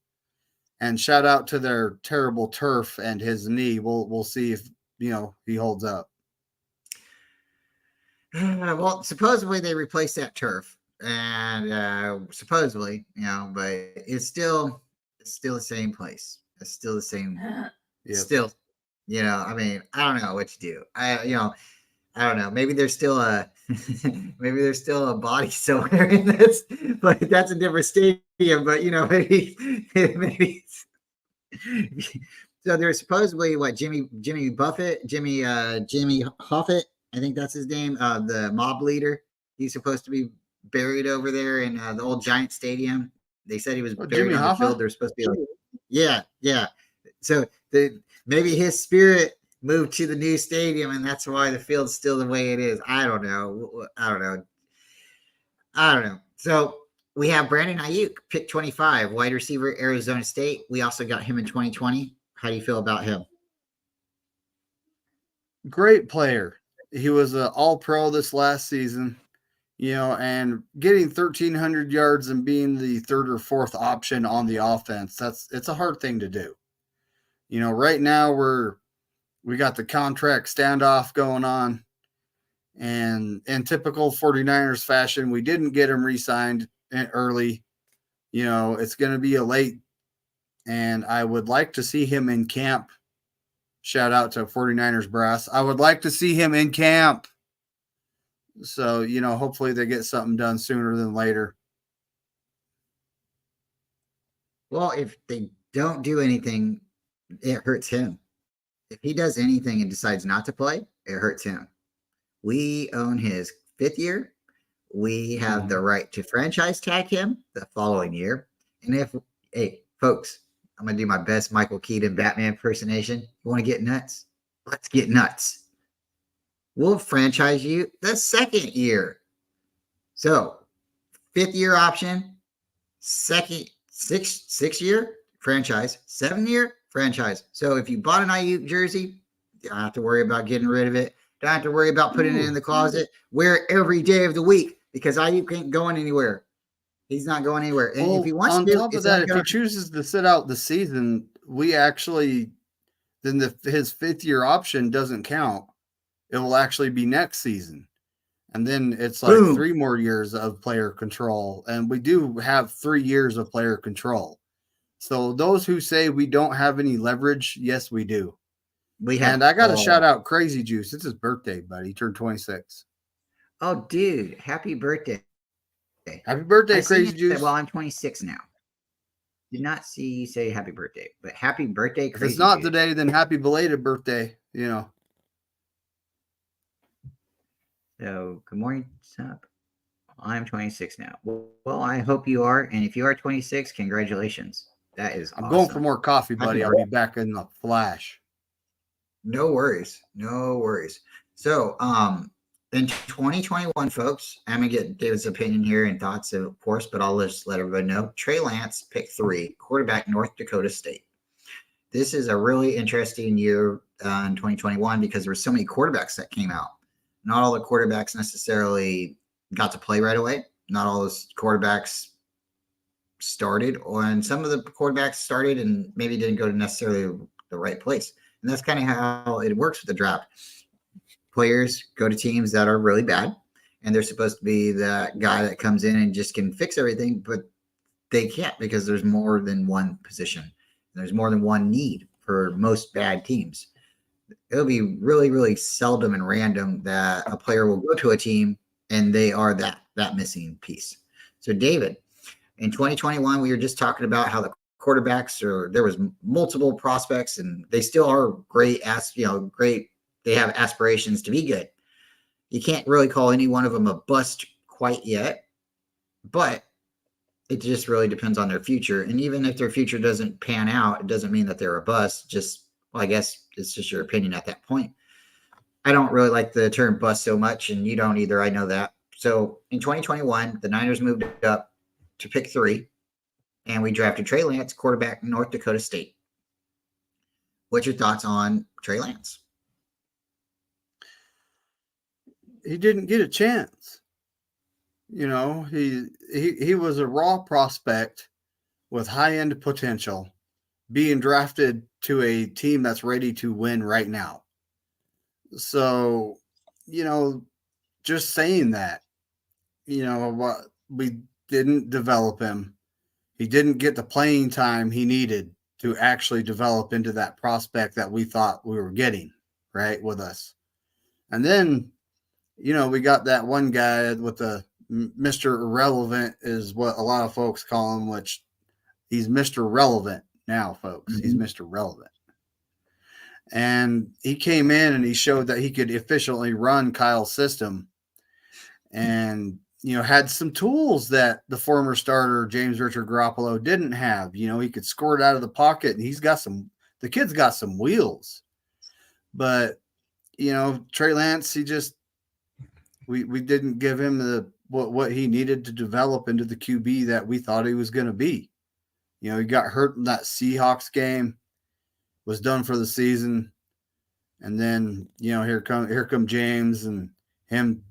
And shout out to their terrible turf and his knee. We'll see if he holds up. Well, supposedly they replaced that turf, and supposedly, but it's still the same place. It's still the same. Yep. Still, I mean, I don't know what to do. I don't know. Maybe there's still a body somewhere in this, but that's a different stadium. But maybe. So there's supposedly Jimmy Buffett, Jimmy Hoffa, I think that's his name, the mob leader. He's supposed to be buried over there in the old Giant Stadium. They said he was buried Jimmy on Hoffa? the field. They're supposed to be yeah. So maybe his spirit moved to the new stadium, and that's why the field's still the way it is. I don't know. So we have Brandon Ayuk, pick 25, wide receiver, Arizona State. We also got him in 2020. How do you feel about him? Great player. He was an all-pro this last season, and getting 1,300 yards and being the third or fourth option on the offense, it's a hard thing to do. Right now we got the contract standoff going on, and in typical 49ers fashion, we didn't get him re-signed early. It's going to be a late, and I would like to see him in camp. Shout out to 49ers brass. I would like to see him in camp. So, hopefully they get something done sooner than later. Well, if they don't do anything, it hurts him. If he does anything and decides not to play, it hurts him. We own his 5th year. We have the right to franchise tag him the following year. And hey, folks, I'm going to do my best Michael Keaton Batman impersonation. You want to get nuts? Let's get nuts. We'll franchise you the 2nd year. So 5th year option, 6th year franchise, 7th year franchise. So if you bought an Ayuk jersey, you don't have to worry about getting rid of it. Don't have to worry about putting it in the closet. Wear it every day of the week because Ayuk ain't going anywhere. He's not going anywhere. And if he wants on to, top of that, if he chooses to sit out the season, we actually then his 5th year option doesn't count. It will actually be next season. And then it's like 3 more years of player control. And we do have 3 years of player control. So those who say we don't have any leverage, yes, we do. And I got to shout out Crazy Juice. It's his birthday, buddy. He turned 26. Oh, dude. Happy birthday. Happy birthday, Crazy Juice. Well, I'm 26 now. Did not see you say happy birthday, but happy birthday, Crazy Juice. If it's not today, then happy belated birthday, So, good morning. What's up? I'm 26 now. Well, I hope you are. And if you are 26, congratulations. That is awesome. I'm going for more coffee, buddy. I'll be back in the flash. No worries. So, in 2021, folks, I'm going to get David's opinion here and thoughts, of course, but I'll just let everybody know. Trey Lance, pick 3, quarterback, North Dakota State. This is a really interesting year in 2021 because there were so many quarterbacks that came out. Not all the quarterbacks necessarily got to play right away. Not all those quarterbacks started, and some of the quarterbacks started and maybe didn't go to necessarily the right place. And that's kind of how it works with the draft. Players go to teams that are really bad, and they're supposed to be that guy that comes in and just can fix everything, but they can't because there's more than one position. There's more than one need for most bad teams. It'll be really, really seldom and random that a player will go to a team and they are that missing piece. So, David, in 2021, we were just talking about how the quarterbacks there was multiple prospects and they still are great great. They have aspirations to be good. You can't really call any one of them a bust quite yet, but it just really depends on their future. And even if their future doesn't pan out, it doesn't mean that they're a bust. I guess it's just your opinion at that point. I don't really like the term bust so much, and you don't either. I know that. So in 2021, the Niners moved up to pick 3, and we drafted Trey Lance, quarterback, North Dakota State. What's your thoughts on Trey Lance? He didn't get a chance. He was a raw prospect with high-end potential being drafted to a team that's ready to win right now. So, just saying that, we didn't develop him. He didn't get the playing time he needed to actually develop into that prospect that we thought we were getting, right, with us. And then, we got that one guy with the Mr. Irrelevant is what a lot of folks call him, which he's Mr. Relevant now, folks. Mm-hmm. He's Mr. Relevant. And he came in and he showed that he could efficiently run Kyle's system and, had some tools that the former starter, James Richard Garoppolo, didn't have. He could score it out of the pocket, and the kid's got some wheels. But, Trey Lance, we didn't give him what he needed to develop into the QB that we thought he was going to be. He got hurt in that Seahawks game, was done for the season. And then, here come James and him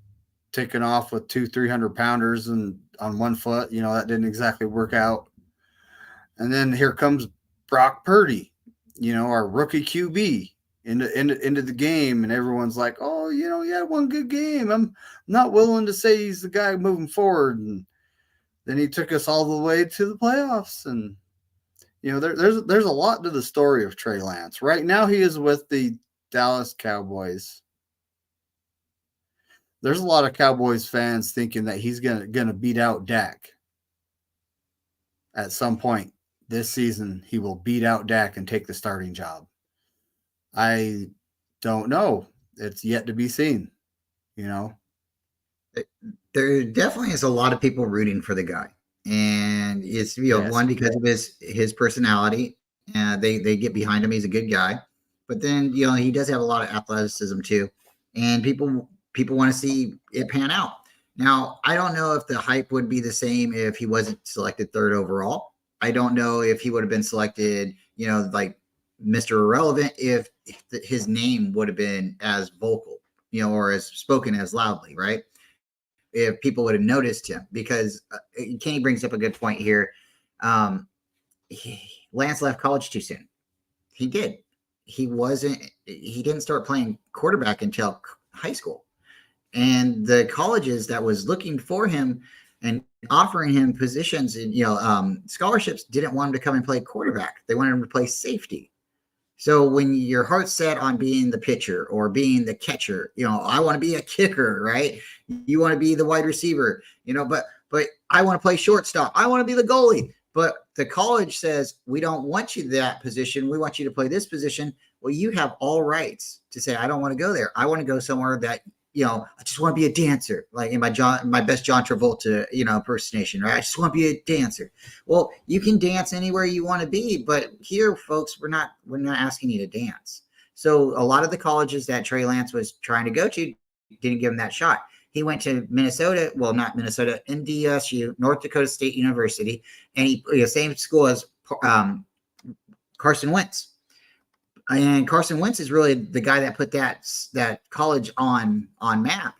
taking off with 300 pounders and on one foot, that didn't exactly work out. And then here comes Brock Purdy, our rookie QB into the game. And everyone's like, oh, he had one good game. I'm not willing to say he's the guy moving forward. And then he took us all the way to the playoffs. And, there's a lot to the story of Trey Lance. Right now he is with the Dallas Cowboys. There's a lot of Cowboys fans thinking that he's gonna beat out Dak. At some point this season, he will beat out Dak and take the starting job. I don't know. It's yet to be seen, There definitely is a lot of people rooting for the guy. And it's, yes, one, because of his personality. They get behind him. He's a good guy. But then, he does have a lot of athleticism too. And people want to see it pan out. Now, I don't know if the hype would be the same if he wasn't selected 3rd overall. I don't know if he would have been selected, like Mr. Irrelevant, if his name would have been as vocal, or as spoken as loudly, right? If people would have noticed him, because Kenny brings up a good point here. Lance left college too soon. He did. He didn't start playing quarterback until high school. And the colleges that was looking for him and offering him positions and scholarships didn't want him to come and play quarterback. They wanted him to play safety. So when your heart's set on being the pitcher or being the catcher, I want to be a kicker, right? You want to be the wide receiver, but I want to play shortstop. I want to be the goalie. But the college says, we don't want you that position. We want you to play this position. Well, you have all rights to say, I don't want to go there. I want to go somewhere that, I just want to be a dancer, like in my best John Travolta, impersonation, right? I just want to be a dancer. Well, you can dance anywhere you want to be, but here, folks, we're not asking you to dance. So a lot of the colleges that Trey Lance was trying to go to didn't give him that shot. He went to Minnesota, well, not Minnesota, NDSU, North Dakota State University, and he same school as Carson Wentz. And Carson Wentz is really the guy that put that college on map,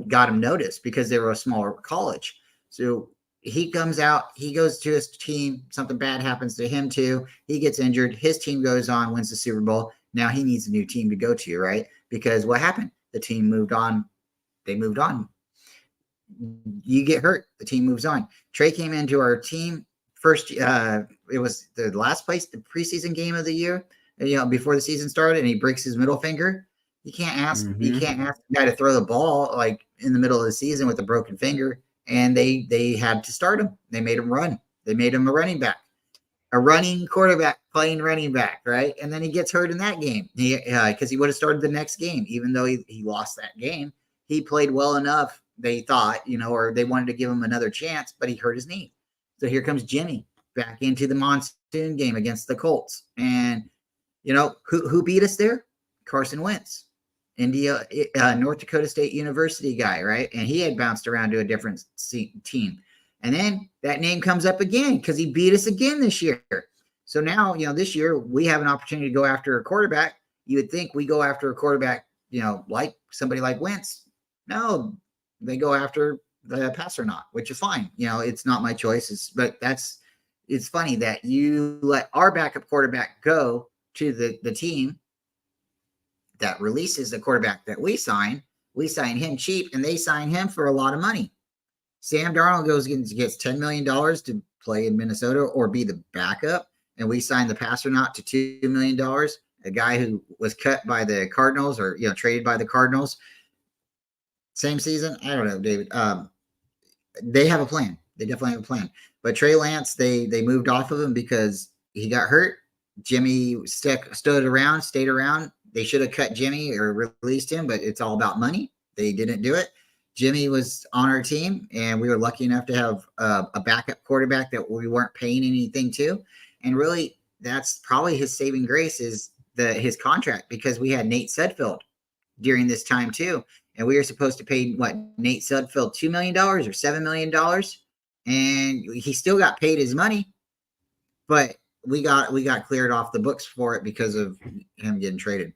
got him noticed because they were a smaller college. So he comes out, he goes to his team, something bad happens to him too. He gets injured. His team goes on, wins the Super Bowl. Now he needs a new team to go to, right? Because what happened? The team moved on. They moved on. You get hurt, the team moves on. Trey came into our team first. It was the last place, the preseason game of the year, before the season started, and he breaks his middle finger. You can't ask the guy to throw the ball like in the middle of the season with a broken finger. And they had to start him. They made him run. They made him a running back, a running quarterback playing running back, right? And then he gets hurt in that game because he would have started the next game, even though he lost that game. He played well enough, they thought, or they wanted to give him another chance, but he hurt his knee. So here comes Jimmy back into the monsoon game against the Colts. And, who beat us there? Carson Wentz, North Dakota State University guy, right? And he had bounced around to a different team. And then that name comes up again because he beat us again this year. So now, this year we have an opportunity to go after a quarterback. You would think we go after a quarterback, like somebody like Wentz. No, they go after the passer not, which is fine. It's not my choice. But it's funny that you let our backup quarterback go to the team that releases the quarterback that we sign. We sign him cheap, and they sign him for a lot of money. Sam Darnold gets $10 million to play in Minnesota or be the backup, and we sign the passer not to $2 million. A guy who was cut by the Cardinals or traded by the Cardinals. Same season, I don't know, David. They have a plan. They definitely have a plan. But Trey Lance, they moved off of him because he got hurt. Jimmy stayed around. They should have cut Jimmy or released him, but it's all about money. They didn't do it. Jimmy was on our team, and we were lucky enough to have a backup quarterback that we weren't paying anything to. And really, that's probably his saving grace is his contract, because we had Nate Sudfeld during this time too. And we were supposed to pay Nate Sudfeld $2 million or $7 million. And he still got paid his money, but we got cleared off the books for it because of him getting traded.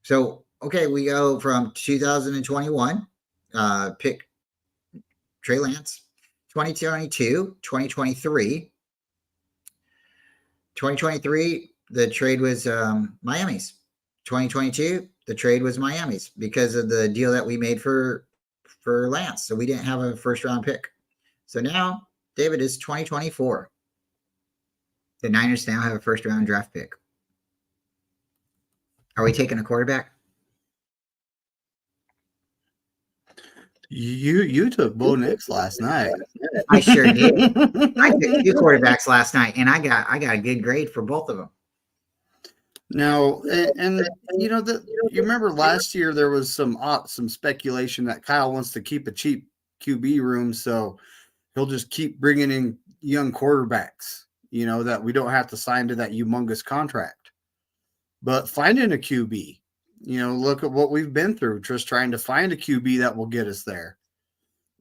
So, okay, we go from 2021, pick Trey Lance, 2022, 2023. 2023, the trade was Miami's. 2022, the trade was Miami's because of the deal that we made for Lance. So we didn't have a first round pick. So now, David, is 2024. The Niners now have a first round draft pick. Are we taking a quarterback? You took Bo Nix last night. I sure did. I took 2 quarterbacks last night, and I got a good grade for both of them. Now, and you remember last year there was some speculation that Kyle wants to keep a cheap QB room, so he'll just keep bringing in young quarterbacks, that we don't have to sign to that humongous contract. But finding a QB, look at what we've been through, just trying to find a QB that will get us there.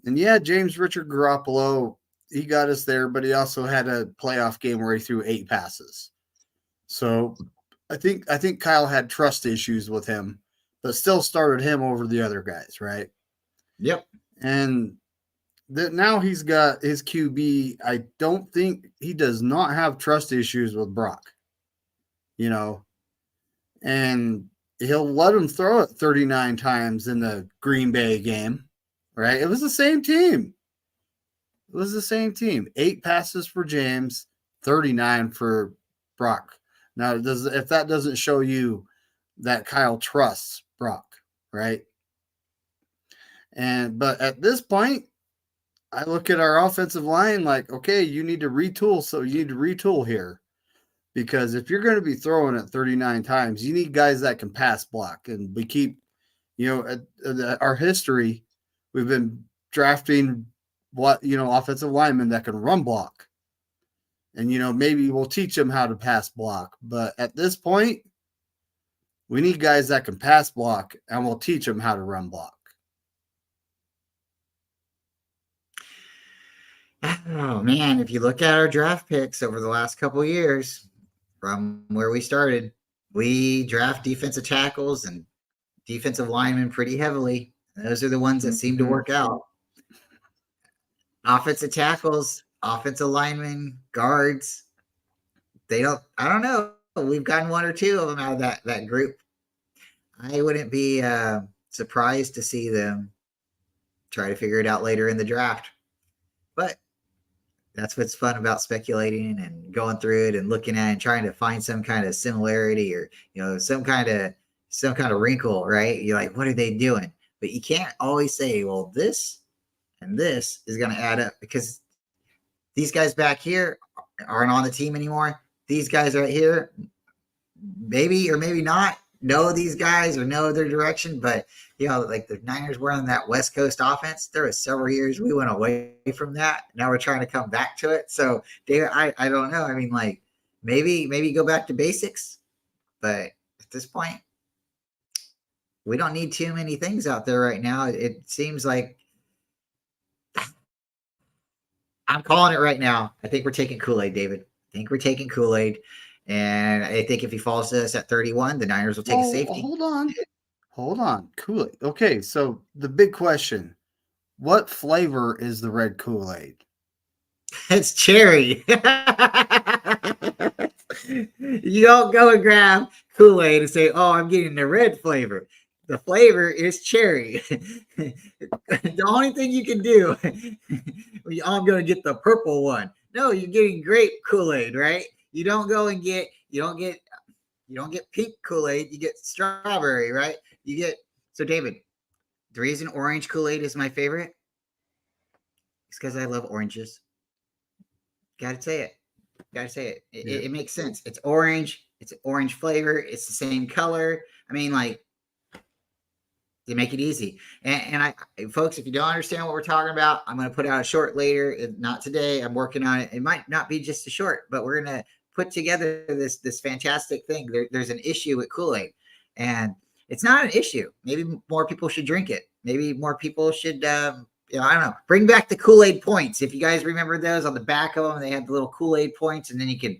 And yeah, James Richard Garoppolo, he got us there, but he also had a playoff game where he threw 8 passes. So I think Kyle had trust issues with him, but still started him over the other guys, right? Yep. And now he's got his QB. I don't think he does not have trust issues with Brock, and he'll let him throw it 39 times in the Green Bay game, right? It was the same team. 8 passes for James, 39 for Brock. Now, if that doesn't show you that Kyle trusts Brock, right? But at this point, I look at our offensive line like, okay, you need to retool. So you need to retool here, because if you're going to be throwing it 39 times, you need guys that can pass block. And we keep, our history, we've been drafting offensive linemen that can run block. And, maybe we'll teach them how to pass block. But at this point, we need guys that can pass block, and we'll teach them how to run block. Oh, man, if you look at our draft picks over the last couple of years from where we started, we draft defensive tackles and defensive linemen pretty heavily. Those are the ones that seem to work out. offensive tackles, offensive linemen, guards. They don't. I don't know. We've gotten one or two of them out of that group. I wouldn't be surprised to see them try to figure it out later in the draft. But that's what's fun about speculating and going through it and looking at it and trying to find some kind of similarity or some kind of wrinkle, right? You're like, what are they doing? But you can't always say, well, this and this is going to add up because these guys back here aren't on the team anymore. These guys right here, maybe or maybe not know these guys or know their direction, but like the Niners were on that West Coast offense. There was several years we went away from that. Now we're trying to come back to it. So David, I don't know. I mean, like maybe go back to basics, but at this point, we don't need too many things out there right now. It seems like I'm calling it right now. I think we're taking Kool-Aid, David. I think we're taking Kool-Aid. And I think if he falls to us at 31, the Niners will take a safety. Hold on. Kool-Aid. Okay, so the big question, what flavor is the red Kool-Aid? It's cherry. You don't go and grab Kool-Aid and say, oh, I'm getting the red flavor. The flavor is cherry. The only thing you can do, I'm going to get the purple one. No, you're getting grape Kool-Aid, right? You don't go and you don't get pink Kool-Aid. You get strawberry, right? So David, the reason orange Kool-Aid is my favorite is because I love oranges. Gotta say it. It makes sense. It's orange. It's an orange flavor. It's the same color. I mean, like, they make it easy. And folks, if you don't understand what we're talking about, I'm going to put out a short later. Not today. I'm working on it. It might not be just a short, but we're going to put together this fantastic thing. There's an issue with Kool-Aid, and it's not an issue. Maybe more people should drink it. Maybe more people should, I don't know, bring back the Kool-Aid points. If you guys remember those on the back of them, they had the little Kool-Aid points, and then you can,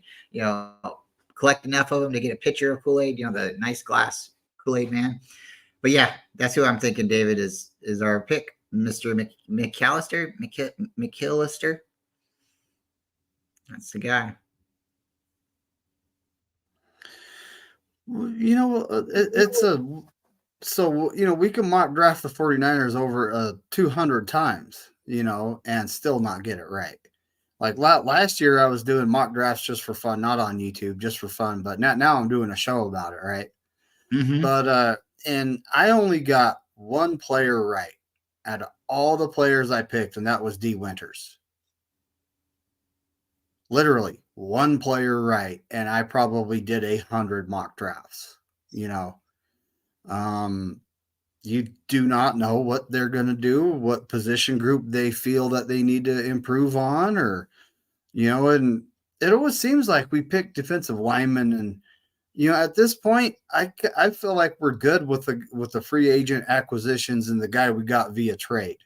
collect enough of them to get a pitcher of Kool-Aid, the nice glass Kool-Aid man. But yeah, that's who I'm thinking, David, is our pick, Mr. McAllister. That's the guy. We can mock draft the 49ers over 200 times, and still not get it right. Like last year, I was doing mock drafts just for fun, not on YouTube, just for fun. But now I'm doing a show about it, right? Mm-hmm. But and I only got one player right out of all the players I picked, and that was D. Winters. Literally one player right, and I probably did 100 mock drafts. You do not know what they're going to do, what position group they feel that they need to improve on, or and it always seems like we pick defensive linemen, and at this point, I feel like we're good with the free agent acquisitions and the guy we got via trade.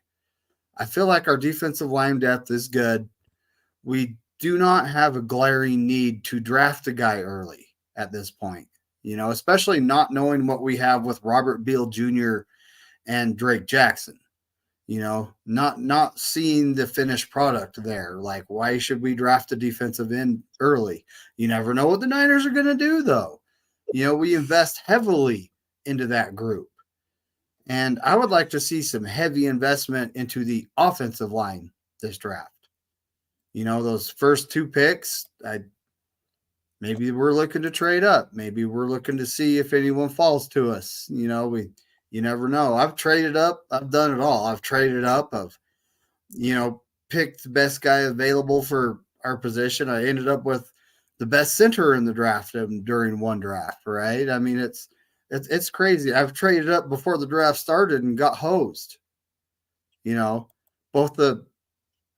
I feel like our defensive line depth is good. We do not have a glaring need to draft a guy early at this point, especially not knowing what we have with Robert Beal Jr. and Drake Jackson. Not seeing the finished product there. Like, why should we draft a defensive end early? You never know what the Niners are going to do, though. We invest heavily into that group. And I would like to see some heavy investment into the offensive line this draft. Those first two picks, maybe we're looking to trade up. Maybe we're looking to see if anyone falls to us. You never know. I've traded up. I've done it all. I've traded up. I've, picked the best guy available for our position. I ended up with the best center in the draft during one draft, right? I mean, it's crazy. I've traded up before the draft started and got hosed. Both the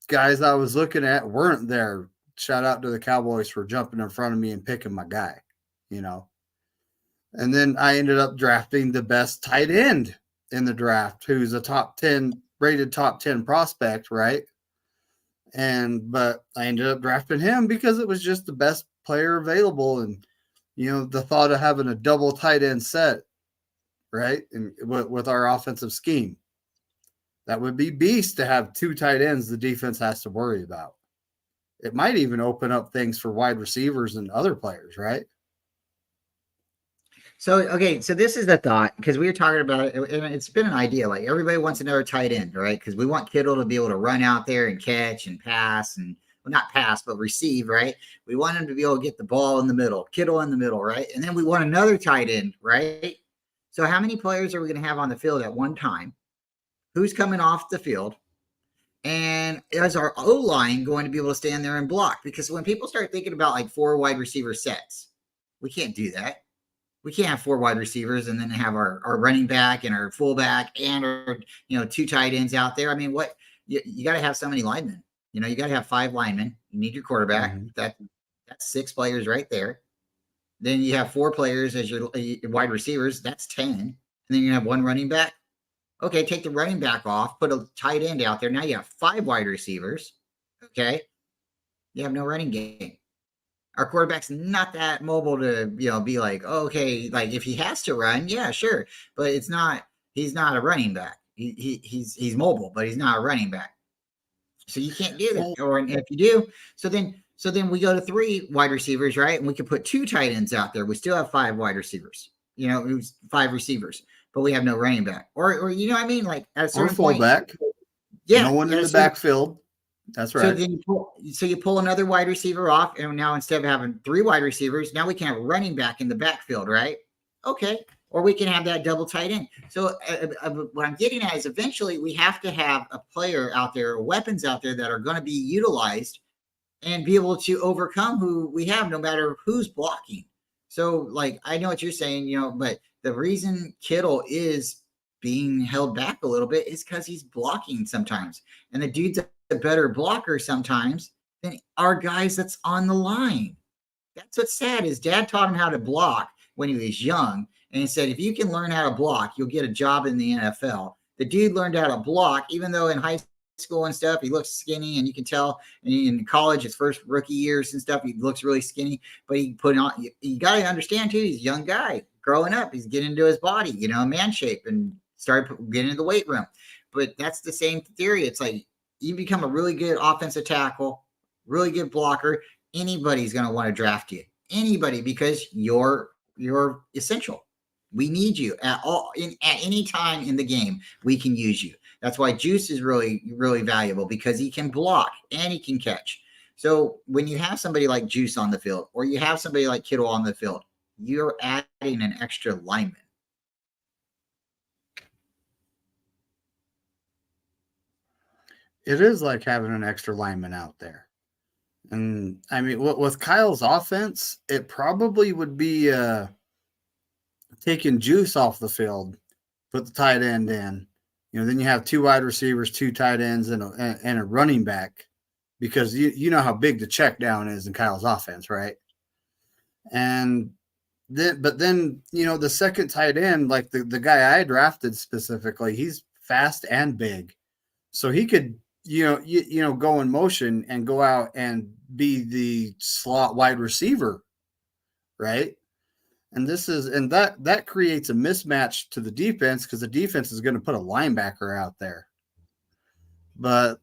guys I was looking at weren't there. Shout out to the Cowboys for jumping in front of me and picking my guy, And then I ended up drafting the best tight end in the draft, who's a rated top 10 prospect, right? But I ended up drafting him because it was just the best player available. And, the thought of having a double tight end set, right? And with our offensive scheme, That would be beast to have 2 tight ends the defense has to worry about. It might even open up things for wide receivers and other players, right? So, okay, so this is the thought, because we were talking about it, and it's been an idea. Like, everybody wants another tight end, right? Because we want Kittle to be able to run out there and catch and pass, and well, not pass, but receive, right? We want him to be able to get the ball in the middle, Kittle in the middle, right? And then we want another tight end, right? So, how many players are we going to have on the field at one time? Who's coming off the field? And is our O line going to be able to stand there and block? Because when people start thinking about like 4 wide receiver sets, we can't do that. We can't have 4 wide receivers and then have our running back and our fullback and our 2 tight ends out there. I mean, what you got to have so many linemen. You got to have 5 linemen. You need your quarterback. Mm-hmm. That's 6 players right there. Then you have 4 players as your wide receivers. That's 10. And then you have 1 running back. Okay, take the running back off, put a tight end out there. Now you have 5 wide receivers. Okay, you have no running game. Our quarterback's not that mobile to be like, oh, okay, like if he has to run, yeah, sure, but he's not a running back. He's mobile, but he's not a running back. So you can't do that. Or if you do, so then we go to 3 wide receivers, right? And we can put 2 tight ends out there. We still have 5 wide receivers. It was 5 receivers, but we have no running back. Or you know what I mean? Like at a certain fullback. Point, yeah, no one in the backfield. That's right. So then you pull another wide receiver off, and now instead of having 3 wide receivers, now we can have a running back in the backfield, right? Okay. Or we can have that double tight end. So what I'm getting at is eventually we have to have a player out there, or weapons out there that are going to be utilized and be able to overcome who we have, no matter who's blocking. So, like, I know what you're saying, but the reason Kittle is being held back a little bit is because he's blocking sometimes. And the dude's a better blocker sometimes than our guys that's on the line. That's what's sad is Dad taught him how to block when he was young. And he said, if you can learn how to block, you'll get a job in the NFL. The dude learned how to block, even though in high school and stuff, he looks skinny, and you can tell in college, his first rookie years and stuff, he looks really skinny, but he put on, you got to understand too, he's a young guy growing up. He's getting into his body, man shape, and started getting into the weight room. But that's the same theory. It's like, you become a really good offensive tackle, really good blocker, anybody's going to want to draft you. Anybody, because you're essential. We need you at any time in the game. We can use you. That's why Juice is really, really valuable, because he can block and he can catch. So when you have somebody like Juice on the field, or you have somebody like Kittle on the field, you're adding an extra lineman. It is like having an extra lineman out there. And I mean, with Kyle's offense, it probably would be taking Juice off the field, put the tight end in. Then you have 2 wide receivers, 2 tight ends, and a running back, because you know how big the check down is in Kyle's offense, right? And then, the second tight end, like the guy I drafted specifically, he's fast and big, so he could go in motion and go out and be the slot wide receiver, right? And that creates a mismatch to the defense, because the defense is going to put a linebacker out there. But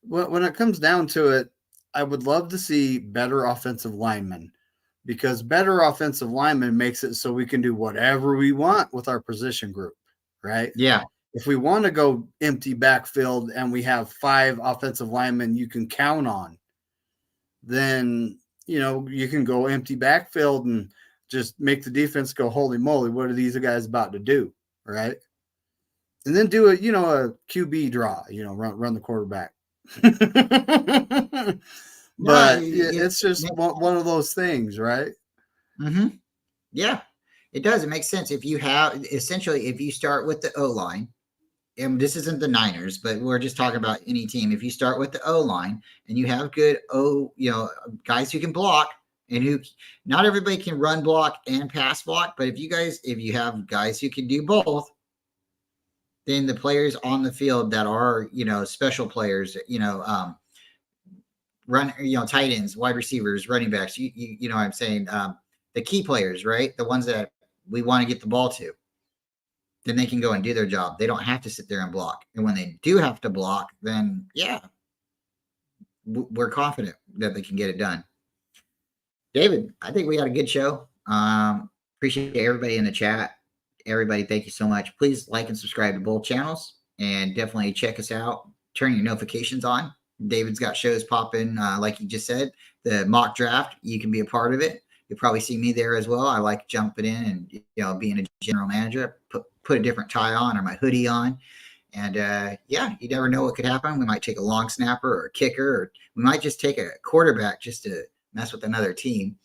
when it comes down to it, I would love to see better offensive linemen, because better offensive linemen makes it so we can do whatever we want with our position group, right? Yeah. If we want to go empty backfield and we have 5 offensive linemen you can count on, then, you can go empty backfield and just make the defense go, holy moly, what are these guys about to do, right? And then do a QB draw, run the quarterback. But it's just one of those things, right? Mm-hmm. Yeah, it does. It makes sense. If you start with the O-line, and this isn't the Niners, but we're just talking about any team. If you start with the O-line and you have good guys who can block, and who, not everybody can run block and pass block, but if you have guys who can do both, then the players on the field that are, special players, run, tight ends, wide receivers, running backs, you know what I'm saying? The key players, right? The ones that we want to get the ball to. then they can go and do their job. They don't have to sit there and block. And when they do have to block, then yeah, we're confident that they can get it done. David, I think we had a good show. Appreciate everybody in the chat. Everybody, thank you so much. Please like and subscribe to both channels, and definitely check us out. Turn your notifications on. David's got shows popping, like he just said. The mock draft, you can be a part of it. You'll probably see me there as well. I like jumping in and being a general manager. Put a different tie on or my hoodie on. And yeah, you never know what could happen. We might take a long snapper or a kicker, or we might just take a quarterback just to mess with another team.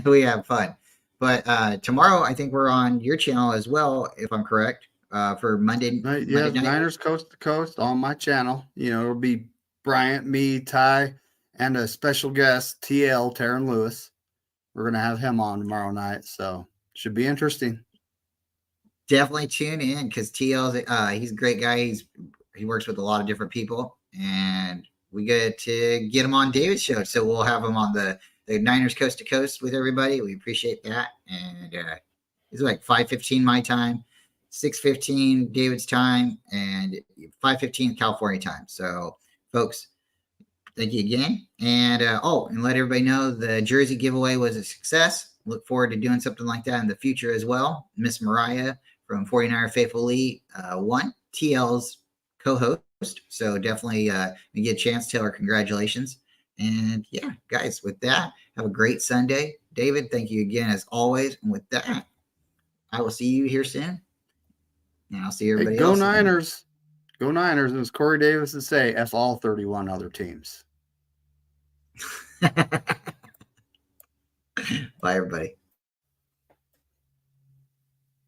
We have fun. But tomorrow, I think we're on your channel as well, if I'm correct, for Monday. Yeah, Monday night. Niners Coast to Coast on my channel. It'll be Bryant, me, Ty, and a special guest, TL Taryn Lewis. We're gonna have him on tomorrow night, so should be interesting. Definitely tune in because TL's he's a great guy. He works with a lot of different people, and we get to get him on David's show. So we'll have him on the Niners Coast to Coast with everybody. We appreciate that. And it's like 5:15 my time, 6:15 David's time, and 5:15 California time. So, folks, thank you again. And and let everybody know the jersey giveaway was a success. Look forward to doing something like that in the future as well. Miss Mariah from 49er Faithful Lee won TL's co-host. So definitely you get a chance to tell her congratulations. And yeah, guys, with that, have a great Sunday. David, thank you again as always. And with that, I will see you here soon. And I'll see everybody Go else. Niners. Go Niners. And as Corey Davis would say, F all 31 other teams. Bye, everybody.